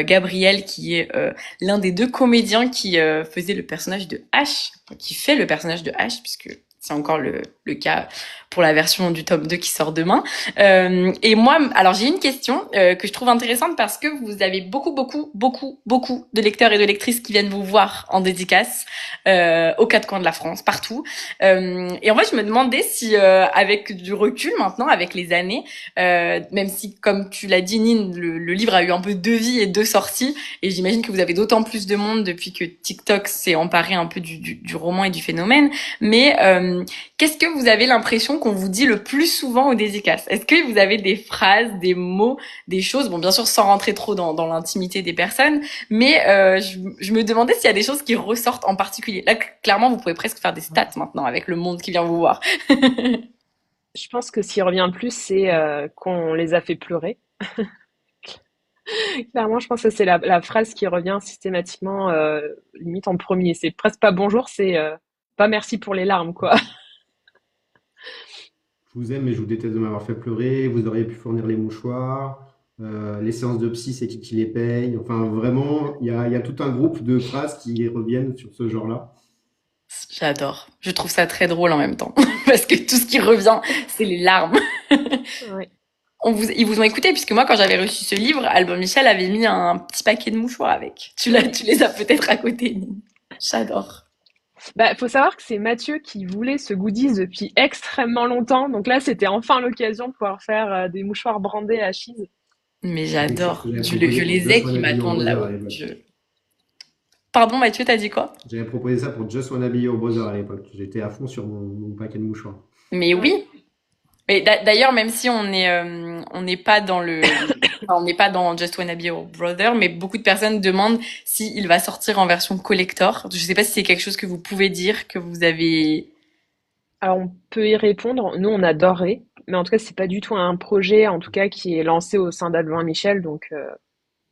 Gabriel, qui est l'un des deux comédiens qui faisait le personnage de Ash, qui fait le personnage de Ash, puisque c'est encore le cas pour la version du tome 2 qui sort demain. Et moi, alors j'ai une question que je trouve intéressante parce que vous avez beaucoup de lecteurs et de lectrices qui viennent vous voir en dédicace aux quatre coins de la France, partout. Et en fait, je me demandais si, avec du recul maintenant, avec les années, même si, comme tu l'as dit, Nine, le livre a eu un peu deux vies et deux sorties, et j'imagine que vous avez d'autant plus de monde depuis que TikTok s'est emparé un peu du roman et du phénomène. Mais qu'est-ce que vous avez l'impression qu'on vous dit le plus souvent aux dédicaces? Est-ce que vous avez des phrases, des mots, des choses, bon bien sûr sans rentrer trop dans l'intimité des personnes, mais je me demandais s'il y a des choses qui ressortent en particulier. Là, clairement, vous pouvez presque faire des stats maintenant avec le monde qui vient vous voir. Je pense que ce qui revient le plus, c'est qu'on les a fait pleurer. Clairement, je pense que c'est la phrase qui revient systématiquement, limite en premier. C'est presque pas bonjour, c'est pas merci pour les larmes, quoi. Je vous aime, mais je vous déteste de m'avoir fait pleurer. Vous auriez pu fournir les mouchoirs. Les séances de psy, c'est qui les paye? Enfin, vraiment, il y a tout un groupe de phrases qui reviennent sur ce genre-là. J'adore. Je trouve ça très drôle en même temps. Parce que tout ce qui revient, c'est les larmes. Ouais. Ils vous ont écouté, puisque moi, quand j'avais reçu ce livre, Albin Michel avait mis un petit paquet de mouchoirs avec. Tu les as peut-être à côté, Nine. J'adore. Bah, faut savoir que c'est Mathieu qui voulait ce goodies depuis extrêmement longtemps. Donc là, c'était enfin l'occasion de pouvoir faire des mouchoirs brandés à Chise. Mais C'est quelque chose que j'adore. j'avais Je proposé pour les ai Just qui Wanna Be Your m'attendent Brother à là-haut. l'époque. Pardon, Mathieu, t'as dit quoi? J'avais proposé ça pour Just Wanna Be Your Brother à l'époque. J'étais à fond sur mon paquet de mouchoirs. Mais Ouais. oui. Mais d'ailleurs, même si on n'est pas dans Enfin, on n'est pas dans Just Wanna Be Your Brother, mais beaucoup de personnes demandent s'il va sortir en version collector. Je sais pas si c'est quelque chose que vous pouvez dire, que vous avez... Alors, on peut y répondre. Nous, on adorerait, mais en tout cas, c'est pas du tout un projet, en tout cas, qui est lancé au sein d'Advent Michel. Donc,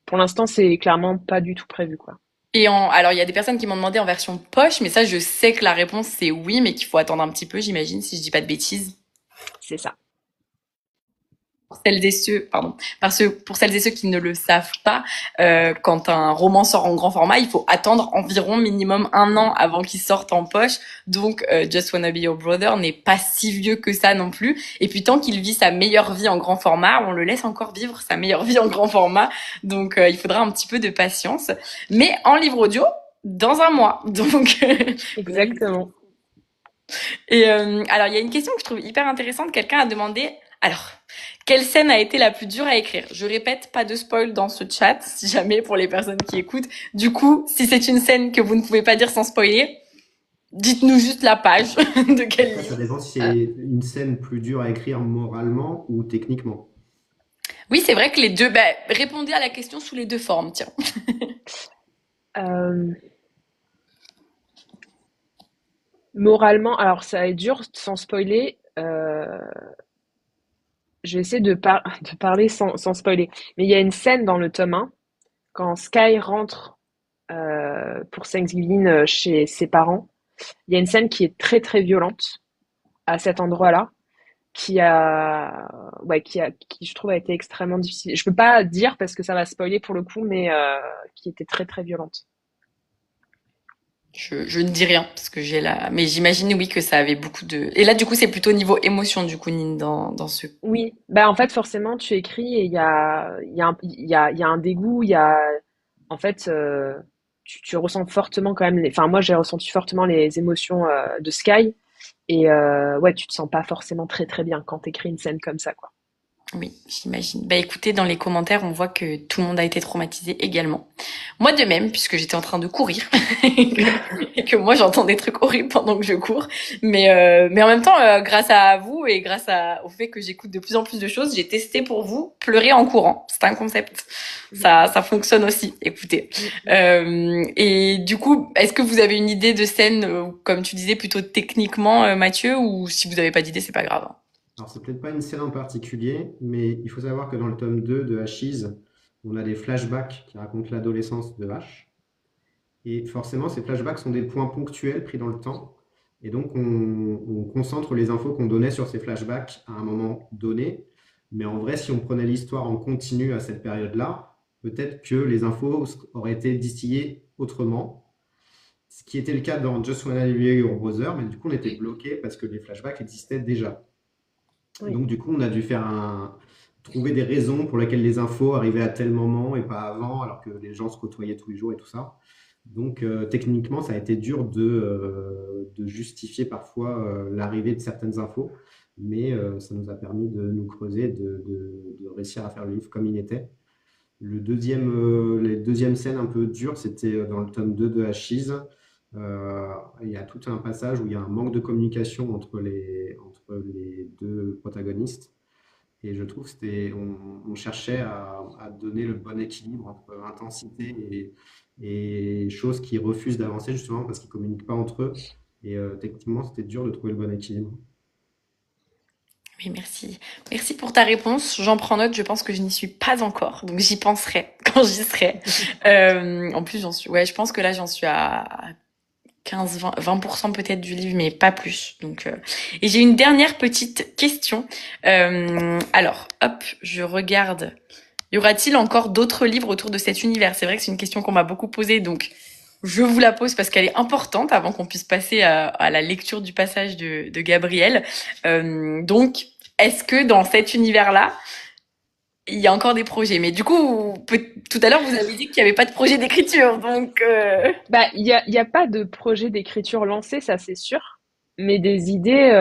pour l'instant, c'est clairement pas du tout prévu, quoi. Alors, il y a des personnes qui m'ont demandé en version poche, mais ça, je sais que la réponse c'est oui, mais qu'il faut attendre un petit peu, j'imagine, si je dis pas de bêtises. C'est ça. Pour celles et ceux, pardon, pour celles et ceux qui ne le savent pas, quand un roman sort en grand format, il faut attendre environ minimum 1 an avant qu'il sorte en poche. Donc, Just Wanna Be Your Brother n'est pas si vieux que ça non plus. Et puis, tant qu'il vit sa meilleure vie en grand format, on le laisse encore vivre sa meilleure vie en grand format. Donc, il faudra un petit peu de patience. Mais en livre audio, dans 1 mois. Donc, vous avez... Exactement. Alors, il y a une question que je trouve hyper intéressante. Quelqu'un a demandé, alors, quelle scène a été la plus dure à écrire? Je répète, pas de spoil dans ce chat, si jamais pour les personnes qui écoutent. Du coup, si c'est une scène que vous ne pouvez pas dire sans spoiler, dites-nous juste la page de quel Après, ça livre. dépend si Euh, c'est une scène plus dure à écrire moralement ou techniquement. Oui, c'est vrai que les deux, répondez à la question sous les deux formes, tiens. euh, Moralement, alors ça est dur sans spoiler. Je vais essayer de parler sans spoiler. Mais il y a une scène dans le tome 1, quand Sky rentre pour Thanksgiving chez ses parents. Il y a une scène qui est très très violente à cet endroit-là, qui je trouve a été extrêmement difficile. Je peux pas dire parce que ça va spoiler pour le coup, mais qui était très très violente. Je ne dis rien, parce que j'ai la... Mais j'imagine, oui, que ça avait beaucoup de... Et là, du coup, c'est plutôt niveau émotion, du coup, Nine, dans ce... Oui, bah en fait forcément tu écris et il y a un dégoût, il y a en fait tu ressens fortement quand même enfin moi j'ai ressenti fortement les émotions de Sky et ouais tu te sens pas forcément très très bien quand t'écris une scène comme ça quoi. Oui, j'imagine. Bah écoutez, dans les commentaires, on voit que tout le monde a été traumatisé également. Moi de même, puisque j'étais en train de courir et que moi j'entends des trucs horribles pendant que je cours. Mais en même temps, grâce à vous et au fait que j'écoute de plus en plus de choses, j'ai testé pour vous pleurer en courant. C'est un concept. Ça fonctionne aussi. Écoutez. Et du coup, est-ce que vous avez une idée de scène, comme tu disais, plutôt techniquement, Mathieu, ou si vous n'avez pas d'idée, c'est pas grave. Alors, c'est peut-être pas une scène en particulier, mais il faut savoir que dans le tome 2 de Ashes, on a des flashbacks qui racontent l'adolescence de Ash. Et forcément, ces flashbacks sont des points ponctuels pris dans le temps. Et donc, on concentre les infos qu'on donnait sur ces flashbacks à un moment donné. Mais en vrai, si on prenait l'histoire en continu à cette période-là, peut-être que les infos auraient été distillées autrement. Ce qui était le cas dans Just Wanna Be Your Brother, mais du coup, on était bloqué parce que les flashbacks existaient déjà. Oui, Donc, du coup, on a dû trouver des raisons pour lesquelles les infos arrivaient à tel moment et pas avant, alors que les gens se côtoyaient tous les jours et tout ça. Donc, techniquement, ça a été dur de justifier parfois l'arrivée de certaines infos, mais ça nous a permis de nous creuser, de réussir à faire le livre comme il était. Les deuxièmes scènes un peu dures, c'était dans le tome 2 de Ashes. Il y a tout un passage où il y a un manque de communication entre les deux protagonistes. Et je trouve que on cherchait à donner le bon équilibre entre intensité et choses qui refusent d'avancer justement parce qu'ils ne communiquent pas entre eux. Et techniquement, c'était dur de trouver le bon équilibre. Oui, merci. Merci pour ta réponse. J'en prends note. Je pense que je n'y suis pas encore. Donc, j'y penserai quand j'y serai. En plus, ouais, je pense que là, j'en suis à 15, 20% peut-être du livre, mais pas plus. Donc, et j'ai une dernière petite question. Alors, hop, je regarde. Y aura-t-il encore d'autres livres autour de cet univers? C'est vrai que c'est une question qu'on m'a beaucoup posée, donc je vous la pose parce qu'elle est importante avant qu'on puisse passer à la lecture du passage de Gabriel. Donc, est-ce que dans cet univers-là, il y a encore des projets? Mais du coup, tout à l'heure, vous avez dit qu'il n'y avait pas de projet d'écriture, donc... bah il y a pas de projet d'écriture lancé, ça c'est sûr, mais des idées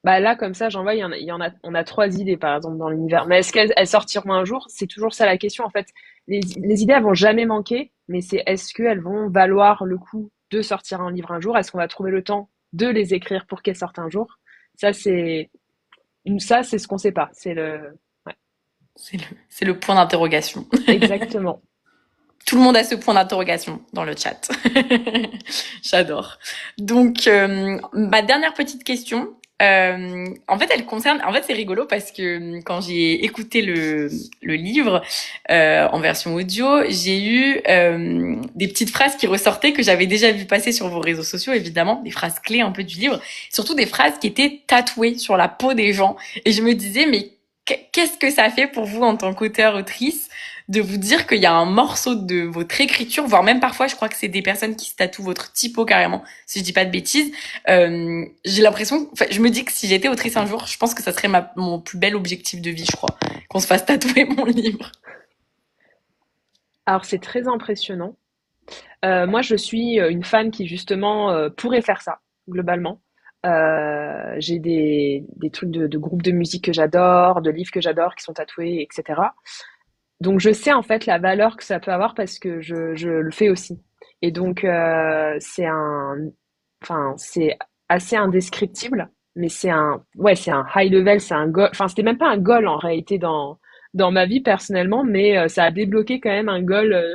bah là comme ça j'en vois il y en a on a trois idées par exemple dans l'univers, mais est-ce qu'elles sortiront un jour? C'est toujours ça la question en fait. Les idées elles vont jamais manquer, mais c'est est-ce qu'elles vont valoir le coup de sortir un livre un jour? Est-ce qu'on va trouver le temps de les écrire pour qu'elles sortent un jour? Ça c'est ça c'est ce qu'on sait pas, c'est le ouais. C'est le point d'interrogation. Exactement. Tout le monde a ce point d'interrogation dans le chat. J'adore. Donc, ma dernière petite question, en fait, en fait, c'est rigolo parce que quand j'ai écouté le livre en version audio, j'ai eu des petites phrases qui ressortaient que j'avais déjà vu passer sur vos réseaux sociaux, évidemment, des phrases clés un peu du livre, surtout des phrases qui étaient tatouées sur la peau des gens. Et je me disais, mais qu'est-ce que ça fait pour vous en tant qu'auteur-autrice de vous dire qu'il y a un morceau de votre écriture, voire même parfois, je crois que c'est des personnes qui se tatouent votre typo carrément, si je dis pas de bêtises. J'ai l'impression, enfin, je me dis que si j'étais autrice un jour, je pense que ça serait mon plus bel objectif de vie, je crois, qu'on se fasse tatouer mon livre. Alors, c'est très impressionnant. Moi, je suis une fan qui, justement, pourrait faire ça, globalement. J'ai des trucs de groupes de musique que j'adore, de livres que j'adore qui sont tatoués, etc. Donc, je sais, en fait, la valeur que ça peut avoir parce que je le fais aussi. Et donc, c'est assez indescriptible, mais c'est un high level, c'est un goal. Enfin, c'était même pas un goal en réalité dans ma vie personnellement, mais ça a débloqué quand même un goal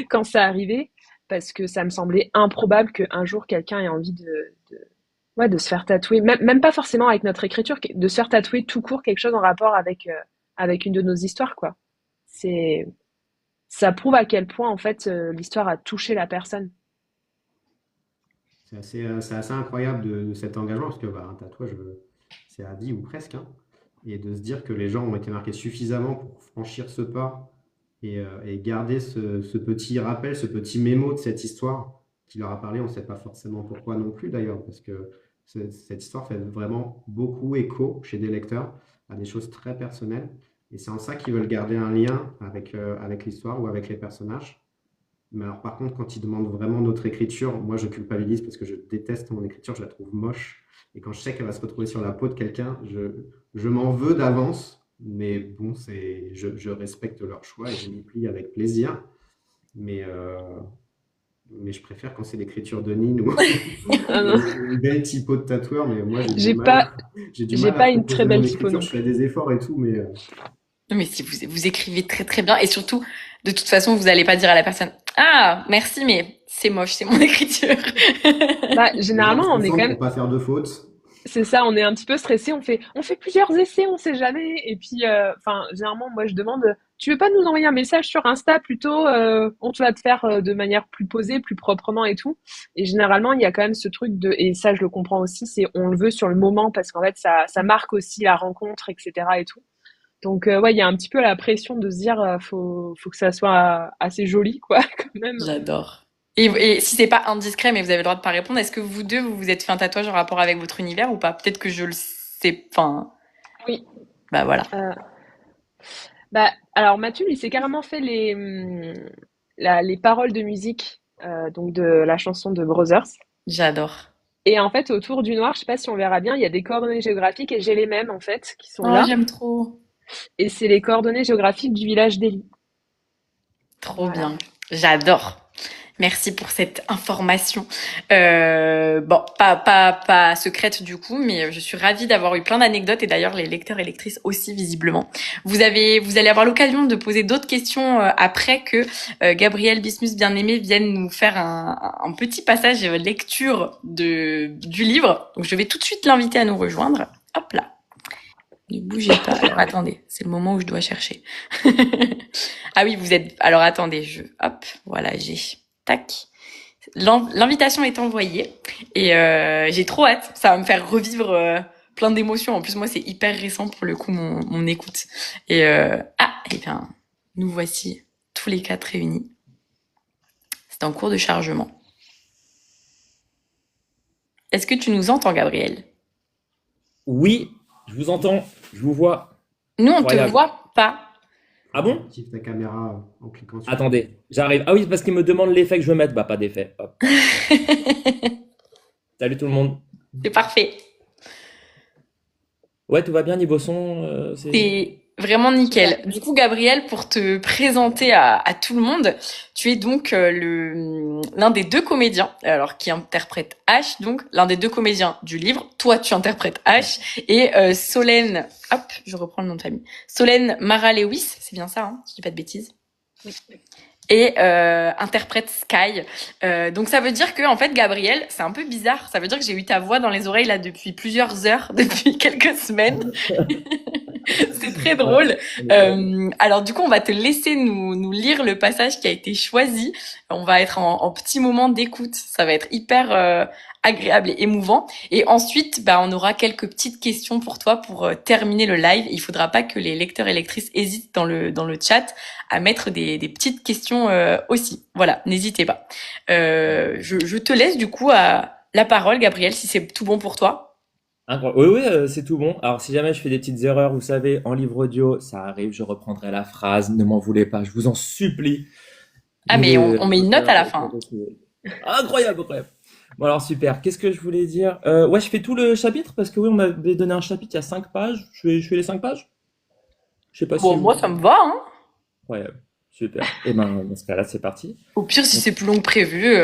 quand ça arrivait, parce que ça me semblait improbable qu'un jour quelqu'un ait envie ouais, de se faire tatouer, même pas forcément avec notre écriture, de se faire tatouer tout court quelque chose en rapport avec une de nos histoires, quoi. C'est, ça prouve à quel point, en fait, l'histoire a touché la personne. C'est assez incroyable de cet engagement parce que bah, un tatouage, c'est à vie ou presque, hein. Et de se dire que les gens ont été marqués suffisamment pour franchir ce pas et garder ce petit rappel, ce petit mémo de cette histoire qui leur a parlé. On ne sait pas forcément pourquoi non plus d'ailleurs, parce que cette histoire fait vraiment beaucoup écho chez des lecteurs à des choses très personnelles. Et c'est en ça qu'ils veulent garder un lien avec l'histoire ou avec les personnages. Mais alors, par contre, quand ils demandent vraiment notre écriture, moi, je culpabilise parce que je déteste mon écriture, je la trouve moche. Et quand je sais qu'elle va se retrouver sur la peau de quelqu'un, je m'en veux d'avance. Mais bon, je respecte leur choix et je m'y plie avec plaisir. Mais, euh, mais je préfère quand c'est l'écriture de Nine ou Ah non, une belle typo de tatoueur. Mais moi, j'ai pas, j'ai du j'ai mal à pas une très proposer mon belle typo écriture. non Je fais plus. des efforts et tout, mais Non, mais si vous écrivez très très bien et surtout, de toute façon, vous allez pas dire à la personne, ah, merci, mais c'est moche, c'est mon écriture. Bah, déjà, on généralement, se on est quand concentre même, pour pas faire de fautes. c'est ça, on est un petit peu stressé, on fait plusieurs essais, on sait jamais. Et puis, enfin, généralement, moi, je demande, tu veux pas nous envoyer un message sur Insta plutôt, on te va te faire de manière plus posée, plus proprement et tout. Et généralement, il y a quand même ce truc et ça, je le comprends aussi, c'est on le veut sur le moment parce qu'en fait, ça marque aussi la rencontre, etc. et tout. Donc, ouais, il y a un petit peu la pression de se dire, faut que ça soit assez joli, quoi, quand même. J'adore. Et si c'est pas indiscret, mais vous avez le droit de pas répondre, est-ce que vous deux, vous vous êtes fait un tatouage en rapport avec votre univers ou pas? Peut-être que je le sais, enfin, Oui. bah voilà. Euh, Bah, alors Mathieu, il s'est carrément fait les paroles de musique donc de la chanson de Brothers. J'adore. Et en fait, autour du noir, je sais pas si on verra bien, il y a des coordonnées géographiques et j'ai les mêmes en fait qui sont Oh, là. j'aime trop. Et c'est les coordonnées géographiques du village d'Ely. Trop Voilà. bien. J'adore. Merci pour cette information. Bon, pas secrète du coup, mais je suis ravie d'avoir eu plein d'anecdotes et d'ailleurs les lecteurs et lectrices aussi visiblement. Vous allez avoir l'occasion de poser d'autres questions après que Gabriel Bismus bien-aimé vienne nous faire un petit passage lecture du livre. Donc je vais tout de suite l'inviter à nous rejoindre. Hop là. Ne bougez pas. Alors attendez, c'est le moment où je dois chercher. Ah oui, vous êtes. Alors attendez, hop, voilà, j'ai. Tac. L'invitation est envoyée et j'ai trop hâte. Ça va me faire revivre plein d'émotions. En plus, moi, c'est hyper récent pour le coup mon écoute. Et et bien, nous voici tous les quatre réunis. C'est en cours de chargement. Est-ce que tu nous entends, Gabriel? Oui, je vous entends, je vous vois. Nous, on te Incroyable. voit pas. Ah bon? Active ta caméra en cliquant sur. Attendez, j'arrive. Ah oui, c'est parce qu'il me demande l'effet que je veux mettre. Bah, pas d'effet. Hop. Salut tout le monde. C'est parfait. Ouais, tout va bien niveau son, c'est... C'est Vraiment Super. nickel. Du coup, Gabriel, pour te présenter à tout le monde, tu es donc l'un des deux comédiens, alors qui interprète H, donc l'un des deux comédiens du livre. Toi, tu interprètes H et Solène, hop, je reprends le nom de famille. Solène Mara-Lewis, c'est bien ça, hein, si je dis pas de bêtises. Oui. Et interprète Sky. Donc ça veut dire que en fait Gabriel, c'est un peu bizarre. Ça veut dire que j'ai eu ta voix dans les oreilles là depuis plusieurs heures, depuis quelques semaines. C'est très Ouais, drôle. on est pas- Alors du coup, on va te laisser nous lire le passage qui a été choisi. On va être en petit moment d'écoute. Ça va être hyper agréable et émouvant. Et ensuite, bah, on aura quelques petites questions pour toi pour terminer le live. Il faudra pas que les lecteurs et lectrices hésitent dans le chat à mettre des petites questions aussi. Voilà, n'hésitez pas. Je te laisse du coup la parole, Gabriel, si c'est tout bon pour toi. Oui, oui, c'est tout bon. Alors, si jamais je fais des petites erreurs, vous savez, en livre audio, ça arrive, je reprendrai la phrase, ne m'en voulez pas, je vous en supplie. Ah, mais on met une note à la fin. Incroyable, incroyable. Bon, alors, super. Qu'est-ce que je voulais dire? Ouais, je fais tout le chapitre parce que oui, on m'avait donné un chapitre il y a 5 pages. Je fais les 5 pages? Je sais pas si Bon, moi, vous. ça me va, hein. Incroyable. Super. Et ben, dans ce cas-là, c'est parti. Au pire, si Donc, c'est plus long que prévu,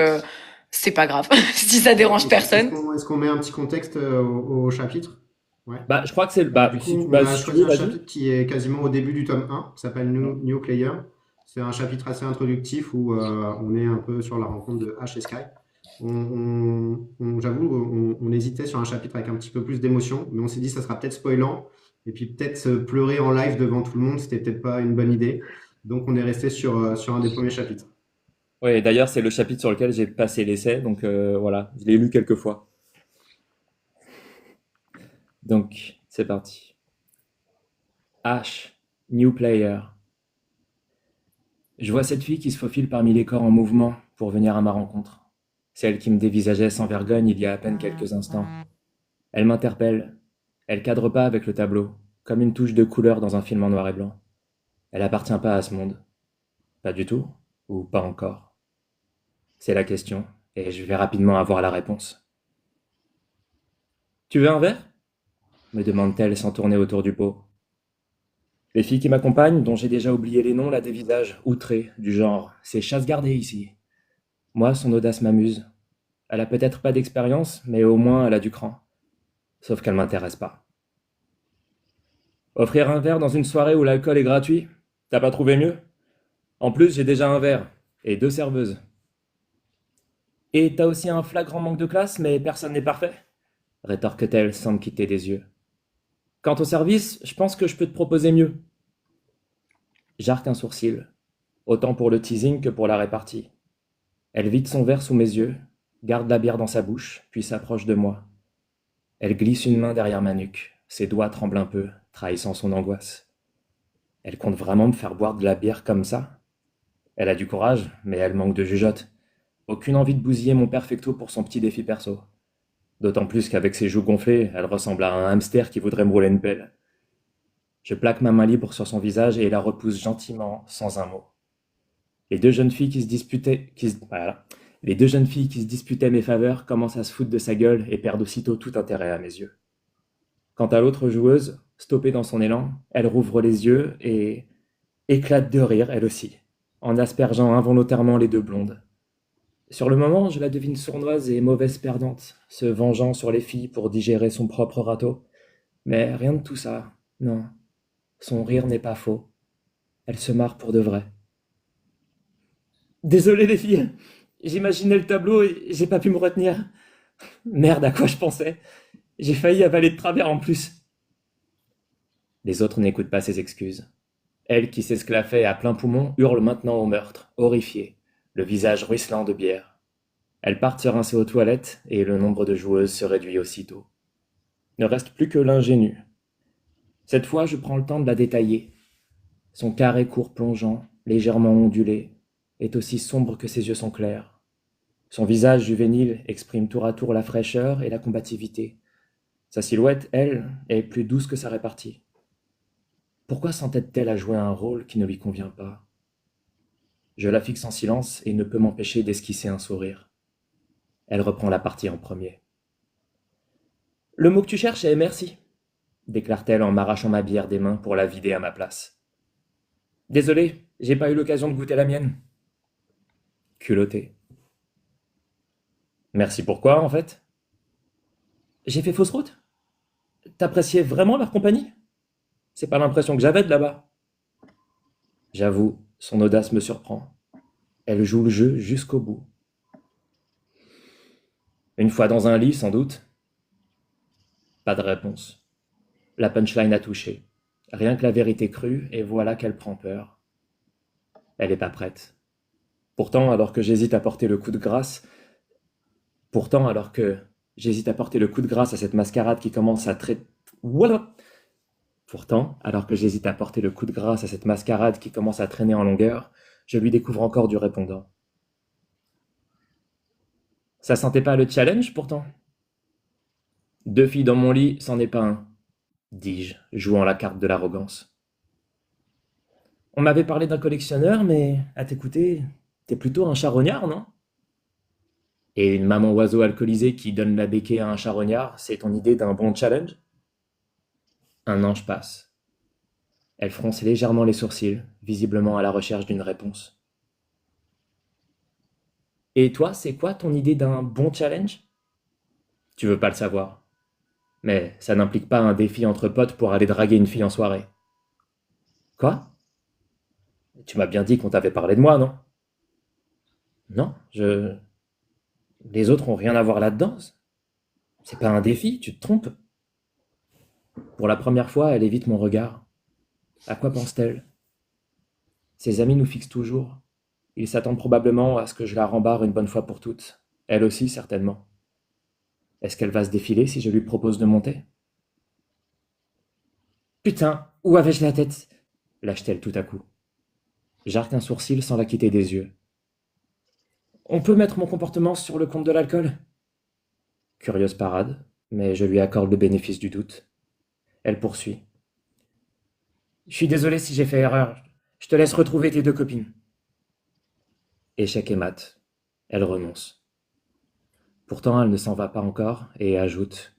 c'est pas grave. Si ça dérange personne. Est-ce qu'on met un petit contexte au chapitre? Ouais. bah, je crois que c'est le. Bah, Du si tu, coup, on bah, a si tu choisi veux, un vas-y. chapitre qui est quasiment au début du tome 1, qui s'appelle New Player. C'est un chapitre assez introductif où on est un peu sur la rencontre de Ash et Sky. J'avoue, on hésitait sur un chapitre avec un petit peu plus d'émotion, mais on s'est dit que ça sera peut-être spoilant. Et puis peut-être pleurer en live devant tout le monde, c'était peut-être pas une bonne idée. Donc on est resté sur un des premiers chapitres. Oui, d'ailleurs, c'est le chapitre sur lequel j'ai passé l'essai, donc voilà, je l'ai lu quelques fois. Donc, c'est parti. H, New Player. Je vois cette fille qui se faufile parmi les corps en mouvement pour venir à ma rencontre. Celle qui me dévisageait sans vergogne il y a à peine quelques instants. Elle m'interpelle. Elle cadre pas avec le tableau, comme une touche de couleur dans un film en noir et blanc. Elle appartient pas à ce monde. Pas du tout, ou pas encore. C'est la question, et je vais rapidement avoir la réponse. Tu veux un verre? Me demande-t-elle sans tourner autour du pot. Les filles qui m'accompagnent, dont j'ai déjà oublié les noms, la dévisagent, outrées, du genre c'est chasse gardée ici. Moi, son audace m'amuse. Elle a peut-être pas d'expérience, mais au moins elle a du cran. Sauf qu'elle m'intéresse pas. Offrir un verre dans une soirée où l'alcool est gratuit? T'as pas trouvé mieux? En plus, j'ai déjà un verre, et 2 serveuses. Et t'as aussi un flagrant manque de classe, mais personne n'est parfait? Rétorque-t-elle sans me quitter des yeux. Quant au service, je pense que je peux te proposer mieux. J'arque un sourcil, autant pour le teasing que pour la répartie. Elle vide son verre sous mes yeux, garde la bière dans sa bouche, puis s'approche de moi. Elle glisse une main derrière ma nuque, ses doigts tremblent un peu, trahissant son angoisse. Elle compte vraiment me faire boire de la bière comme ça? Elle a du courage, mais elle manque de jugeote. Aucune envie de bousiller mon perfecto pour son petit défi perso. D'autant plus qu'avec ses joues gonflées, elle ressemble à un hamster qui voudrait me rouler une pelle. Je plaque ma main libre sur son visage et la repousse gentiment, sans un mot. Les deux jeunes filles qui se disputaient, voilà. Les deux jeunes filles qui se disputaient mes faveurs commencent à se foutre de sa gueule et perdent aussitôt tout intérêt à mes yeux. Quant à l'autre joueuse, stoppée dans son élan, elle rouvre les yeux et éclate de rire, elle aussi, en aspergeant involontairement les deux blondes. Sur le moment, je la devine sournoise et mauvaise perdante, se vengeant sur les filles pour digérer son propre râteau. Mais rien de tout ça, non. Son rire n'est pas faux. Elle se marre pour de vrai. Désolé les filles, j'imaginais le tableau et j'ai pas pu me retenir. Merde, à quoi je pensais? J'ai failli avaler de travers en plus. Les autres n'écoutent pas ses excuses. Elle qui s'esclaffait à plein poumon hurle maintenant au meurtre, horrifiée, le visage ruisselant de bière. Elles partent se rincer aux toilettes et le nombre de joueuses se réduit aussitôt. Ne reste plus que l'ingénue. Cette fois, je prends le temps de la détailler. Son carré court plongeant, légèrement ondulé, est aussi sombre que ses yeux sont clairs. Son visage juvénile exprime tour à tour la fraîcheur et la combativité. Sa silhouette, elle, est plus douce que sa répartie. Pourquoi s'entête-t-elle à jouer un rôle qui ne lui convient pas? Je la fixe en silence et ne peux m'empêcher d'esquisser un sourire. Elle reprend la partie en premier. Le mot que tu cherches est merci. déclare-t-elle en m'arrachant ma bière des mains pour la vider à ma place. Désolé, j'ai pas eu l'occasion de goûter la mienne. Culotté. Merci pourquoi, en fait? J'ai fait fausse route? T'appréciais vraiment leur compagnie? C'est pas l'impression que j'avais de là-bas. J'avoue, son audace me surprend. Elle joue le jeu jusqu'au bout. Une fois dans un lit, sans doute. Pas de réponse. La punchline a touché. Rien que la vérité crue, et voilà qu'elle prend peur. Elle est pas prête. Pourtant, alors que j'hésite à porter le coup de grâce, à cette mascarade qui commence à traiter... Voilà. Pourtant, alors que j'hésite à porter le coup de grâce à cette mascarade qui commence à traîner en longueur, je lui découvre encore du répondant. Ça sentait pas le challenge, pourtant? 2 filles dans mon lit, c'en est pas un, dis-je, jouant la carte de l'arrogance. On m'avait parlé d'un collectionneur, mais à t'écouter, t'es plutôt un charognard, non? Et une maman oiseau alcoolisée qui donne la béquille à un charognard, c'est ton idée d'un bon challenge? Un ange passe. Elle fronce légèrement les sourcils, visiblement à la recherche d'une réponse. Et toi, c'est quoi ton idée d'un bon challenge? Tu veux pas le savoir. Mais ça n'implique pas un défi entre potes pour aller draguer une fille en soirée. Quoi? Tu m'as bien dit qu'on t'avait parlé de moi, non? Non, Les autres ont rien à voir là-dedans. C'est pas un défi, tu te trompes. Pour la première fois, elle évite mon regard. À quoi pense-t-elle? Ses amis nous fixent toujours. Ils s'attendent probablement à ce que je la rembarre une bonne fois pour toutes. Elle aussi, certainement. Est-ce qu'elle va se défiler si je lui propose de monter? Putain, où avais-je la tête? Lâche-t-elle tout à coup. J'arque un sourcil sans la quitter des yeux. On peut mettre mon comportement sur le compte de l'alcool? Curieuse parade, mais je lui accorde le bénéfice du doute. Elle poursuit. Je suis désolé si j'ai fait erreur. Je te laisse retrouver tes 2 copines. Échec et mat. Elle renonce. Pourtant, elle ne s'en va pas encore et ajoute.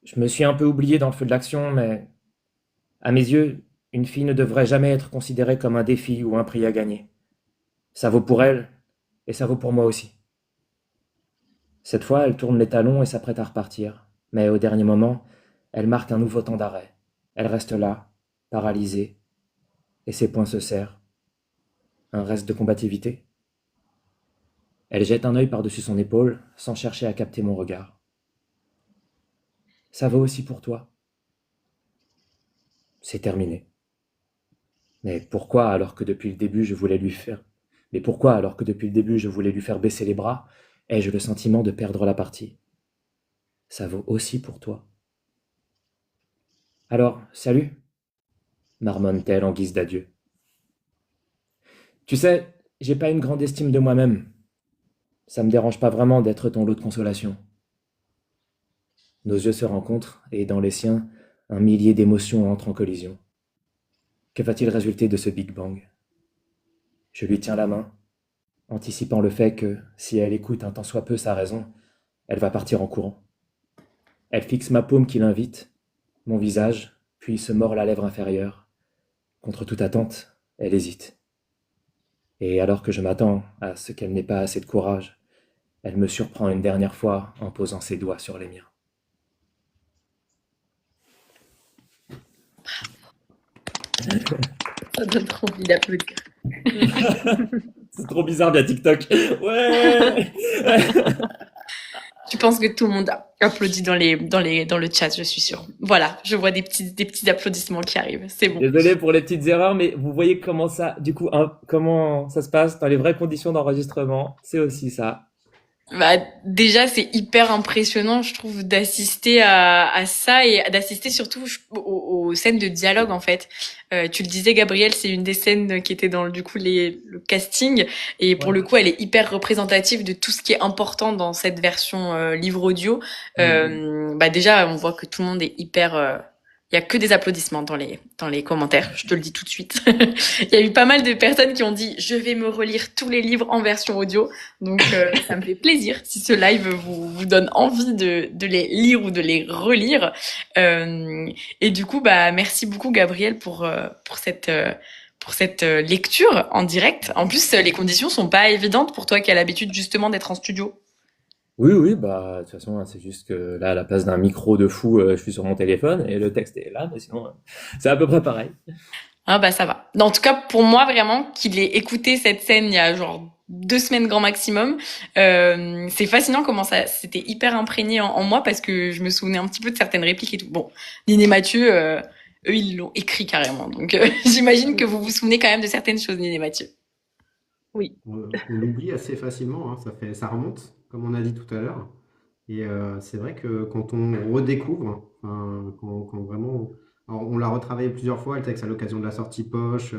Je me suis un peu oublié dans le feu de l'action, mais à mes yeux, une fille ne devrait jamais être considérée comme un défi ou un prix à gagner. Ça vaut pour elle, et ça vaut pour moi aussi. Cette fois, elle tourne les talons et s'apprête à repartir, mais au dernier moment, elle marque un nouveau temps d'arrêt. Elle reste là, paralysée, et ses poings se serrent. Un reste de combativité. Elle jette un œil par-dessus son épaule, sans chercher à capter mon regard. Ça vaut aussi pour toi. C'est terminé. Mais pourquoi alors que depuis le début je voulais lui faire baisser les bras, ai-je le sentiment de perdre la partie? Ça vaut aussi pour toi. Alors, salut, marmonne-t-elle en guise d'adieu. Tu sais, j'ai pas une grande estime de moi-même. Ça me dérange pas vraiment d'être ton lot de consolation. Nos yeux se rencontrent et dans les siens, un millier d'émotions entrent en collision. Que va-t-il résulter de ce Big Bang? Je lui tiens la main, anticipant le fait que, si elle écoute un tant soit peu sa raison, elle va partir en courant. Elle fixe ma paume qui l'invite, mon visage, puis se mord la lèvre inférieure. Contre toute attente, elle hésite. Et alors que je m'attends à ce qu'elle n'ait pas assez de courage, elle me surprend une dernière fois en posant ses doigts sur les miens. Ça donne trop envie d'applaudir. C'est trop bizarre via TikTok. Ouais. Je pense que tout le monde applaudit dans le chat, je suis sûre. Voilà, je vois des petits applaudissements qui arrivent. C'est bon. Désolé pour les petites erreurs, mais vous voyez comment ça se passe dans les vraies conditions d'enregistrement. C'est aussi ça. Bah, déjà, c'est hyper impressionnant, je trouve, d'assister à ça et d'assister surtout aux scènes de dialogue, en fait. Tu le disais, Gabriel, c'est une des scènes qui était dans, du coup, le casting. Et pour Ouais. le coup, elle est hyper représentative de tout ce qui est important dans cette version livre audio. Bah, déjà, on voit que tout le monde est Il y a que des applaudissements dans les commentaires, je te le dis tout de suite. Il y a eu pas mal de personnes qui ont dit je vais me relire tous les livres en version audio. Donc ça me fait plaisir si ce live vous donne envie de les lire ou de les relire. Et du coup bah merci beaucoup Gabriel pour cette lecture en direct. En plus les conditions sont pas évidentes pour toi qui as l'habitude justement d'être en studio. Oui, oui, bah, de toute façon, c'est juste que là, à la place d'un micro de fou, je suis sur mon téléphone et le texte est là, mais sinon, c'est à peu près pareil. Ah bah ça va. En tout cas, pour moi vraiment, qu'il ait écouté cette scène il y a genre 2 semaines grand maximum, c'est fascinant comment ça c'était hyper imprégné en moi parce que je me souvenais un petit peu de certaines répliques et tout. Bon, Nine et Mathieu, eux ils l'ont écrit carrément, donc j'imagine que vous vous souvenez quand même de certaines choses, Nine et Mathieu. Oui. On l'oublie assez facilement, hein, ça remonte, comme on a dit tout à l'heure. Et c'est vrai que quand on redécouvre, enfin, quand vraiment, alors, on l'a retravaillé plusieurs fois, le texte à l'occasion de la sortie poche,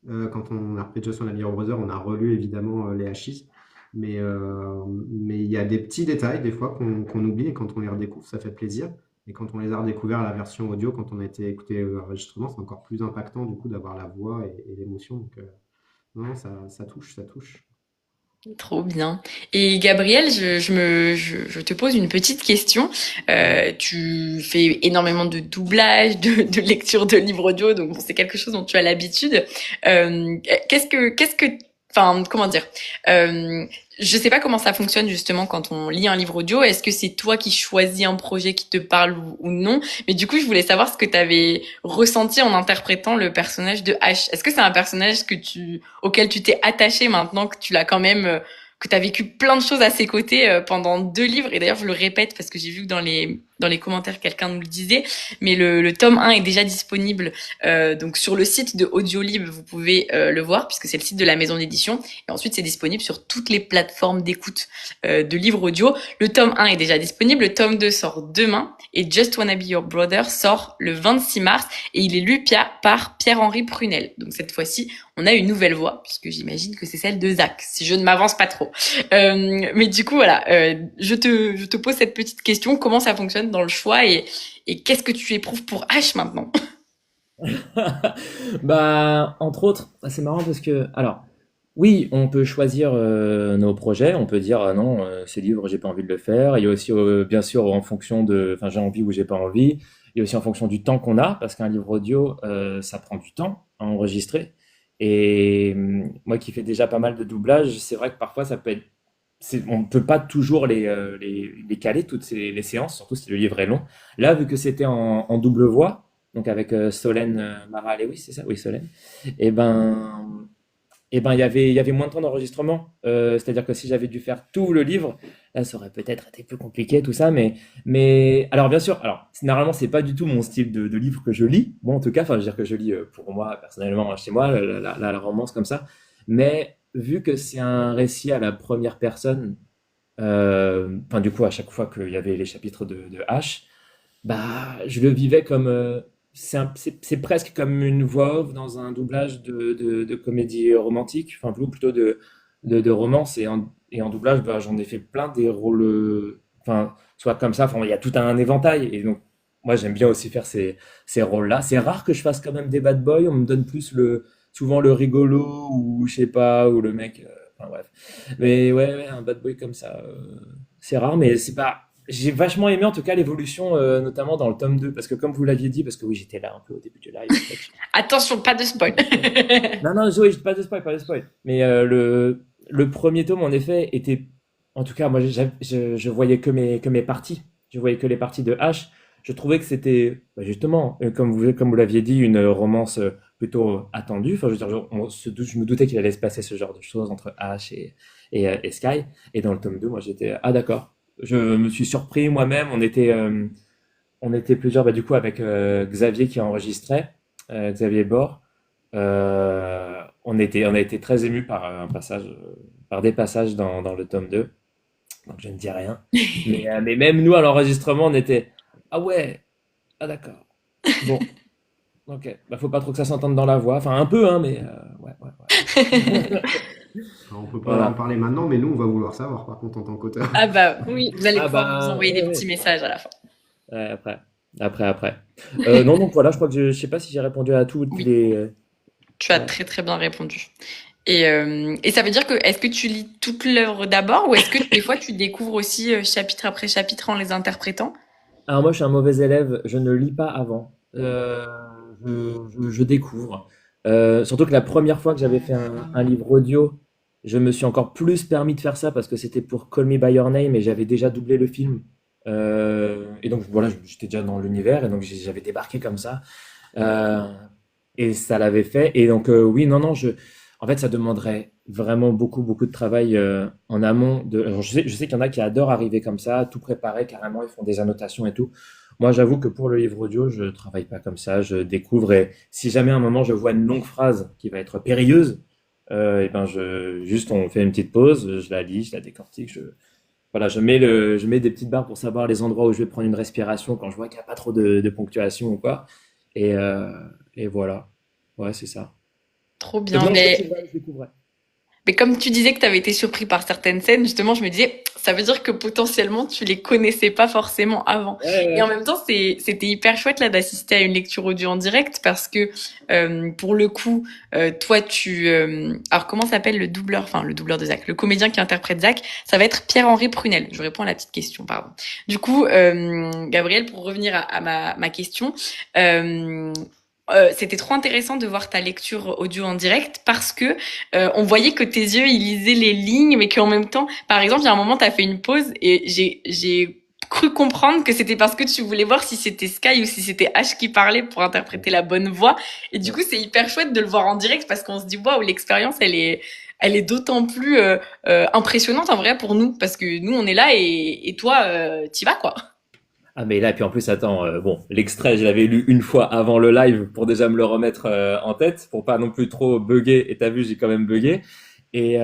quand on a repris Just Wanna Be Your Brother, on a relu évidemment les Hachis, mais il y a des petits détails des fois qu'on oublie et quand on les redécouvre, ça fait plaisir. Et quand on les a redécouverts à la version audio, quand on a été écouter l'enregistrement, c'est encore plus impactant du coup d'avoir la voix et l'émotion. Donc non, ça touche, ça touche. Trop bien. Et Gabriel, je te pose une petite question. Tu fais énormément de doublage, de lecture de livres audio, donc bon, c'est quelque chose dont tu as l'habitude. Enfin, comment dire? Euh, je sais pas comment ça fonctionne justement quand on lit un livre audio. Est-ce que c'est toi qui choisis un projet qui te parle ou non? Mais du coup, je voulais savoir ce que tu avais ressenti en interprétant le personnage de H. Est-ce que c'est un personnage auquel tu t'es attaché maintenant que tu l'as quand même, que tu as vécu plein de choses à ses côtés pendant 2 livres? Et d'ailleurs, je le répète parce que j'ai vu que dans les commentaires, quelqu'un nous le disait, mais le tome 1 est déjà disponible donc sur le site de Audiolib, vous pouvez le voir puisque c'est le site de la maison d'édition. Et ensuite, c'est disponible sur toutes les plateformes d'écoute de livres audio. Le tome 1 est déjà disponible, le tome 2 sort demain et Just Wanna Be Your Brother sort le 26 mars et il est lu par Pierre-Henri Prunel. Donc cette fois-ci, on a une nouvelle voix puisque j'imagine que c'est celle de Zach, si je ne m'avance pas trop. Mais du coup, voilà, je te pose cette petite question. Comment ça fonctionne dans le choix et qu'est-ce que tu éprouves pour H maintenant? Bah, entre autres, c'est marrant parce que, alors, oui, on peut choisir nos projets, on peut dire ah non, ce livre, j'ai pas envie de le faire. Il y a aussi, bien sûr, en fonction de, enfin, j'ai envie ou j'ai pas envie. Il y a aussi en fonction du temps qu'on a, parce qu'un livre audio, ça prend du temps à enregistrer. Et moi qui fais déjà pas mal de doublage, c'est vrai que parfois ça peut être, on ne peut pas toujours les caler, les séances, surtout si le livre est long. Là, vu que c'était en double voix, donc avec Solène Mara Lewis, c'est ça? Oui, Solène. Et ben, il y avait moins de temps d'enregistrement. C'est-à-dire que si j'avais dû faire tout le livre, là, ça aurait peut-être été plus compliqué, tout ça. Mais alors, bien sûr, alors, normalement, c'est pas du tout mon style de livre que je lis. Moi, en tout cas, enfin, je veux dire que je lis pour moi, personnellement, chez moi, la romance comme ça. Mais vu que c'est un récit à la première personne, enfin, du coup, à chaque fois qu'il y avait les chapitres de H, bah, je le vivais comme. C'est presque comme une voix off dans un doublage de comédie romantique, enfin plutôt de romance. Et en doublage, bah, j'en ai fait plein des rôles, enfin, soit comme ça, enfin, il y a tout un éventail. Et donc, moi, j'aime bien aussi faire ces rôles-là. C'est rare que je fasse quand même des bad boys. On me donne plus souvent le rigolo ou je sais pas, ou le mec. Enfin, bref. Mais ouais, ouais, un bad boy comme ça, c'est rare, mais c'est pas. J'ai vachement aimé en tout cas l'évolution, notamment dans le tome 2 parce que comme vous l'aviez dit, parce que oui, j'étais là un peu au début du live, en fait. Attention, pas de spoil. Non, non, Zoé, pas de spoil, pas de spoil. Mais le premier tome, en effet, était. En tout cas, moi, je voyais que mes parties. Je voyais que les parties de H. Je trouvais que c'était, bah, justement, comme vous l'aviez dit, une romance plutôt attendue. Enfin, je veux dire, je me doutais qu'il allait se passer ce genre de choses entre H et Sky. Et dans le tome 2, moi, j'étais, ah, d'accord. Je me suis surpris moi-même. On était plusieurs, bah, du coup, avec Xavier qui enregistrait, Xavier Bord. On a été très émus par des passages dans le tome 2. Donc je ne dis rien. Mais même nous, à l'enregistrement, on était, ah ouais, ah d'accord. Bon, ok. Bah, faut pas trop que ça s'entende dans la voix. Enfin, un peu, hein, mais ouais, ouais, ouais. Alors, on peut pas en Voilà. parler maintenant, mais nous, on va vouloir savoir, par contre, en tant qu'auteur. Ah bah, Oui. vous allez Ah pouvoir nous bah, envoyer ouais, des petits ouais. messages à la fin. Ouais, après. après. Non, donc voilà, je crois que je sais pas si j'ai répondu à toutes Oui, les. tu as Ouais. très très bien répondu. Et ça veut dire que est-ce que tu lis toute l'œuvre d'abord ou est-ce que des fois tu découvres aussi chapitre après chapitre en les interprétant? Alors moi, je suis un mauvais élève, je ne lis pas avant. Je découvre. Surtout que la première fois que j'avais fait un livre audio, je me suis encore plus permis de faire ça parce que c'était pour Call Me By Your Name et j'avais déjà doublé le film. Et donc voilà, j'étais déjà dans l'univers et donc j'avais débarqué comme ça. Euh, et ça l'avait fait. Et donc, oui, non, non, en fait, ça demanderait vraiment beaucoup, beaucoup de travail en amont. Alors, je sais qu'il y en a qui adorent arriver comme ça, tout préparer carrément, ils font des annotations et tout. Moi, j'avoue que pour le livre audio, je travaille pas comme ça, je découvre et si jamais à un moment je vois une longue phrase qui va être périlleuse, et ben juste on fait une petite pause, je la lis, je la décortique, voilà, je mets des petites barres pour savoir les endroits où je vais prendre une respiration quand je vois qu'il n'y a pas trop de ponctuation ou quoi. Et, euh, et voilà. Ouais, c'est ça. Trop Donc bien. non, je découvrais. Mais comme tu disais que tu avais été surpris par certaines scènes, justement, je me disais, ça veut dire que potentiellement tu les connaissais pas forcément avant. Ouais, Et en ouais. même temps, c'était hyper chouette là d'assister à une lecture audio en direct parce que pour le coup, toi alors comment s'appelle le doubleur, enfin le doubleur de Zach, le comédien qui interprète Zach, ça va être Pierre-Henri Prunel. Je réponds à la petite question, pardon. Du coup, Gabriel, pour revenir à ma question. Euh, C'était trop intéressant de voir ta lecture audio en direct parce que on voyait que tes yeux ils lisaient les lignes, mais qu'en même temps, par exemple, il y a un moment, t'as fait une pause et j'ai cru comprendre que c'était parce que tu voulais voir si c'était Sky ou si c'était H qui parlait pour interpréter la bonne voix. Et du Ouais. coup, c'est hyper chouette de le voir en direct parce qu'on se dit waouh, l'expérience elle est d'autant plus impressionnante en vrai pour nous parce que nous on est là et toi t'y vas quoi. Ah mais là, puis en plus, attends, bon, l'extrait, je l'avais lu une fois avant le live pour déjà me le remettre en tête, pour pas non plus trop bugger. Et t'as vu, j'ai quand même bugué. Et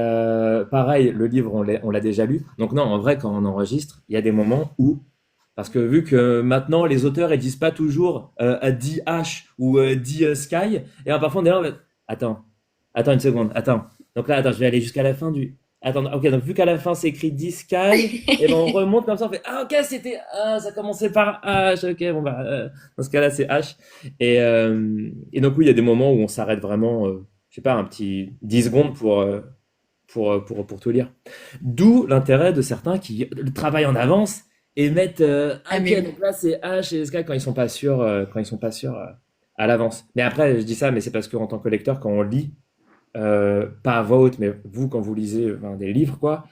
pareil, le livre, on l'a déjà lu. Donc non, en vrai, quand on enregistre, il y a des moments où, parce que vu que maintenant les auteurs ils disent pas toujours dit H ou dit Sky, et alors, parfois on est là, attends, attends une seconde, attends. Donc là, attends, je vais aller jusqu'à la fin du. Attends, ok, donc vu qu'à la fin c'est écrit dit Sky, et ben on remonte comme ça, on fait ah ok c'était ça commençait par H, ok bon bah dans ce cas-là c'est H. Et donc oui il y a des moments où on s'arrête vraiment, je sais pas un petit 10 secondes pour tout lire. D'où l'intérêt de certains qui travaillent en avance et mettent Ah mais ok oui. donc là c'est H et SK quand ils sont pas sûrs à l'avance. Mais après je dis ça mais c'est parce qu'en tant que lecteur quand on lit pas à voix haute mais vous quand vous lisez des livres quoi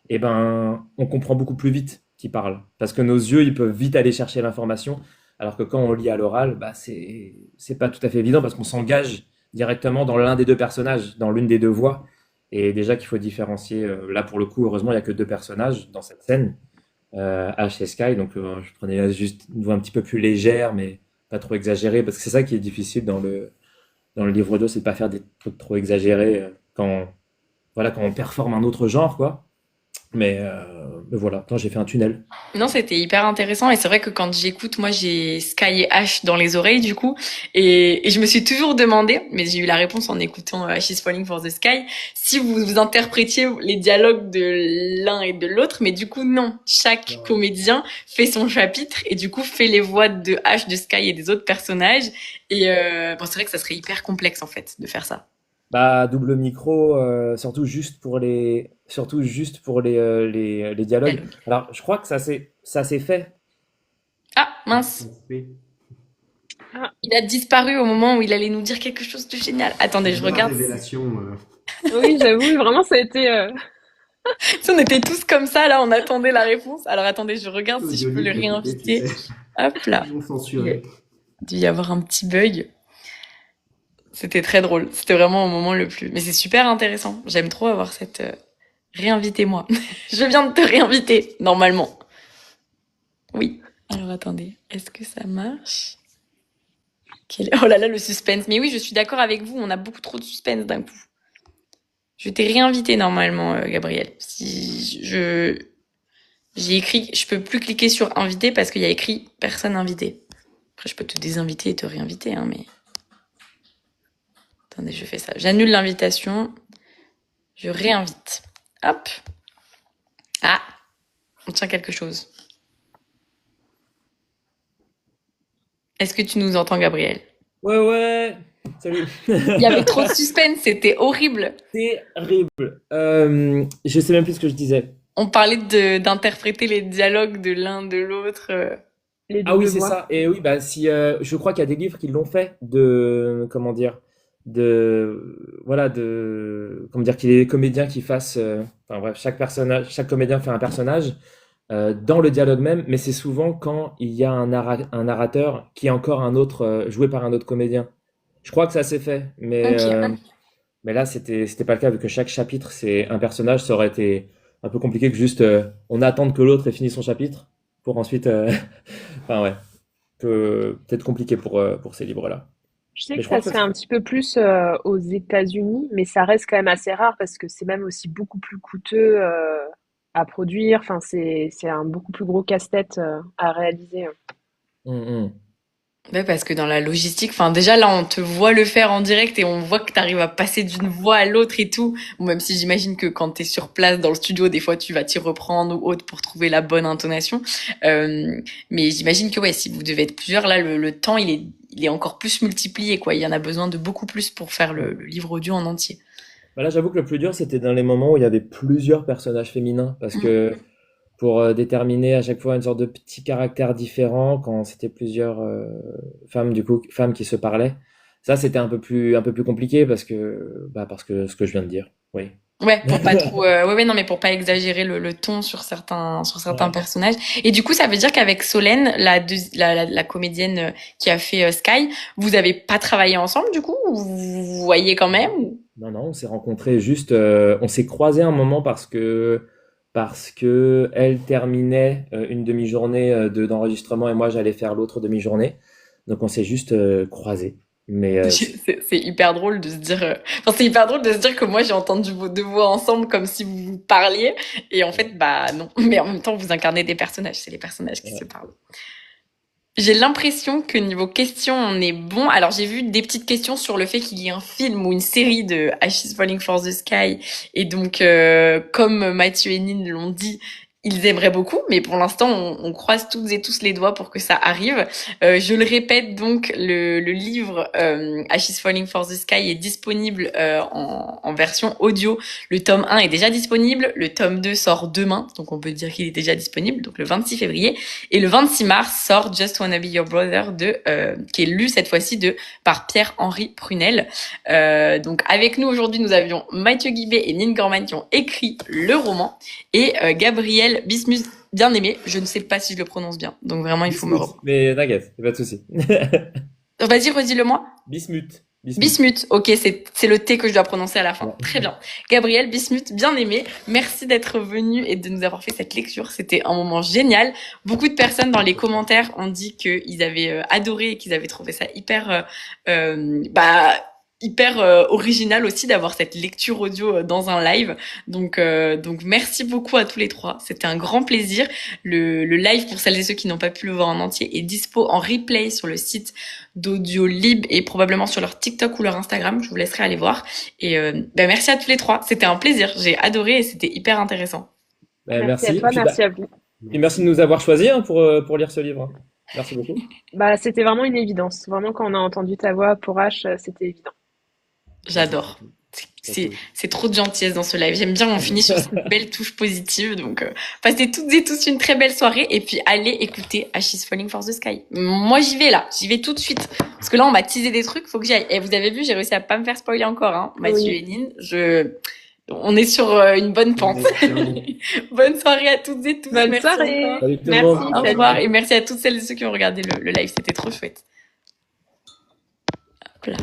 et ben on comprend beaucoup plus vite qui parle parce que nos yeux ils peuvent vite aller chercher l'information alors que quand on lit à l'oral bah c'est pas tout à fait évident parce qu'on s'engage directement dans l'un des deux personnages dans l'une des deux voix et déjà qu'il faut différencier, là pour le coup, heureusement, il n'y a que deux personnages dans cette scène, Ash et Sky, donc je prenais juste une voix un petit peu plus légère, mais pas trop exagérée, parce que c'est ça qui est difficile dans le livre 2, c'est de pas faire des trucs trop exagérés voilà, quand on performe un autre genre, quoi. Mais voilà, attends, j'ai fait un tunnel. Non, c'était hyper intéressant et c'est vrai que quand j'écoute, moi j'ai Sky et Ash dans les oreilles du coup et je me suis toujours demandé, mais j'ai eu la réponse en écoutant Ash is Falling for the Sky, si vous interprétiez les dialogues de l'un et de l'autre, mais du coup non, chaque Non. comédien fait son chapitre et du coup fait les voix de Ash, de Sky et des autres personnages et bon c'est vrai que ça serait hyper complexe en fait de faire ça. Bah, double micro, surtout juste pour les dialogues. Dialogue. Alors, je crois que ça s'est fait. Ah Ouais, mince, ça se fait. Ah, il a disparu au moment où il allait nous dire quelque chose de génial. Attendez, je C'était la regarde. révélation. oui, j'avoue, vraiment, ça a été. Si on était tous comme ça, là, on attendait la réponse. Alors attendez, je regarde si je peux le Audiolib, faut couper, tu réinviter. sais. Hop là. Ils vont Il a censurer. dû y avoir un petit bug. C'était très drôle. C'était vraiment au moment le plus. Mais c'est super intéressant. J'aime trop avoir cette. Réinvitez-moi. Je viens de te réinviter, normalement. Oui. Alors attendez, est-ce que ça marche? Oh là là, le suspense. Mais oui, je suis d'accord avec vous. On a beaucoup trop de suspense d'un coup. Je t'ai réinvité normalement, Gabriel. Si je j'ai écrit, je peux plus cliquer sur inviter parce qu'il y a écrit personne invitée. Après, je peux te désinviter et te réinviter, hein, mais attendez, je fais ça. J'annule l'invitation, je réinvite. Hop. Ah, on tient quelque chose. Est-ce que tu nous entends, Gabriel? Ouais, ouais, salut. Il y avait trop de suspense, c'était horrible. Terrible. Je sais même plus ce que je disais. On parlait d'interpréter les dialogues de l'un de l'autre. Les Ah oui, doubles c'est voix. ça. Et oui, bah si je crois qu'il y a des livres qui l'ont fait de comment dire de voilà de comment dire qu'il y ait des comédiens qui fassent enfin bref, chaque personnage, chaque comédien fait un personnage dans le dialogue même, mais c'est souvent quand il y a un narrateur qui est encore un autre joué par un autre comédien. Je crois que ça s'est fait, Ok. mais là c'était pas le cas vu que chaque chapitre c'est un personnage, ça aurait été un peu compliqué que juste on attende que l'autre ait fini son chapitre pour ensuite enfin ouais, peut-être compliqué pour ces livres-là. Je sais Mais que je crois ça que se ça fait un petit peu plus aux États-Unis, mais ça reste quand même assez rare parce que c'est même aussi beaucoup plus coûteux à produire. Enfin, c'est un beaucoup plus gros casse-tête à réaliser. Hum, hum. Ouais, parce que dans la logistique, enfin déjà là on te voit le faire en direct et on voit que tu arrives à passer d'une voix à l'autre et tout. Bon, même si j'imagine que quand tu es sur place dans le studio, des fois tu vas t'y reprendre ou autre pour trouver la bonne intonation. Mais j'imagine que ouais, si vous devez être plusieurs, là le temps il est encore plus multiplié quoi. Il y en a besoin de beaucoup plus pour faire le livre audio en entier. Bah là, j'avoue que le plus dur, c'était dans les moments où il y avait plusieurs personnages féminins, parce que pour déterminer à chaque fois une sorte de petit caractère différent, quand c'était plusieurs femmes, du coup, femmes qui se parlaient, ça, c'était un peu plus compliqué parce que ce que je viens de dire, oui. Ouais, pour pas trop, ouais, non, mais pour pas exagérer le ton sur certains Ouais. personnages. Et du coup, ça veut dire qu'avec Solène, la comédienne qui a fait Sky, vous avez pas travaillé ensemble, du coup, ou vous voyez quand même? Non, non, on s'est rencontrés juste, on s'est croisés un moment parce que elle terminait une demi-journée d'enregistrement et moi j'allais faire l'autre demi-journée. Donc on s'est juste croisés. Mais C'est hyper drôle de se dire, enfin, c'est hyper drôle de se dire que moi, j'ai entendu vos deux voix ensemble comme si vous vous parliez. Et en fait, bah, non. Mais en même temps, vous incarnez des personnages. C'est les personnages qui se ouais. parlent. J'ai l'impression que niveau questions, on est bon. Alors, j'ai vu des petites questions sur le fait qu'il y ait un film ou une série de Ash is Falling for the Sky. Et donc, comme Mathieu et Nine l'ont dit, ils aimeraient beaucoup, mais pour l'instant, on croise toutes et tous les doigts pour que ça arrive. Je le répète donc, le livre Ash is Falling for the Sky est disponible en version audio. Le tome 1 est déjà disponible, le tome 2 sort demain, donc on peut dire qu'il est déjà disponible, donc le 26 février. Et le 26 mars sort Just Wanna Be Your Brother qui est lu cette fois-ci par Pierre-Henri Prunel. Donc avec nous aujourd'hui, nous avions Mathieu Guibé et Nine Gorman qui ont écrit le roman et Gabriel Bismuth bien aimé. Je ne sais pas si je le prononce bien, donc vraiment il faut me Bismuth, reprendre. mais t'inquiète, y a pas de souci. Vas-y, redis-le-moi. Bismuth, bismuth. Bismuth, ok, c'est le T que je dois prononcer à la fin. Ouais. Très bien. Gabriel Bismuth, bien aimé. Merci d'être venu et de nous avoir fait cette lecture. C'était un moment génial. Beaucoup de personnes dans les commentaires ont dit qu'ils avaient adoré et qu'ils avaient trouvé ça hyper original aussi d'avoir cette lecture audio dans un live. Donc merci beaucoup à tous les trois. C'était un grand plaisir. Le live, pour celles et ceux qui n'ont pas pu le voir en entier, est dispo en replay sur le site d'Audiolib et probablement sur leur TikTok ou leur Instagram. Je vous laisserai aller voir. Et merci à tous les trois. C'était un plaisir. J'ai adoré et c'était hyper intéressant. Merci à Merci. toi, merci à vous. Et merci de nous avoir choisis hein, pour lire ce livre. Merci beaucoup. Bah, c'était vraiment une évidence. Vraiment, quand on a entendu ta voix pour H, c'était évident. J'adore. C'est trop de gentillesse dans ce live. J'aime bien, on finit sur cette belle touche positive. Donc, passez toutes et tous une très belle soirée. Et puis, allez écouter Ash is Falling for the Sky. Moi, j'y vais là. J'y vais tout de suite. Parce que là, on m'a teasé des trucs. Faut que j'y aille. Et vous avez vu, j'ai réussi à pas me faire spoiler encore, hein. Mathieu Oui. et Nine. On est sur une bonne pente. Bonne soirée à toutes et tous. Bonne Merci soirée. encore. Salut tout le Merci, monde. Au salut. revoir. Et merci à toutes celles et ceux qui ont regardé le live. C'était trop chouette. Hop là.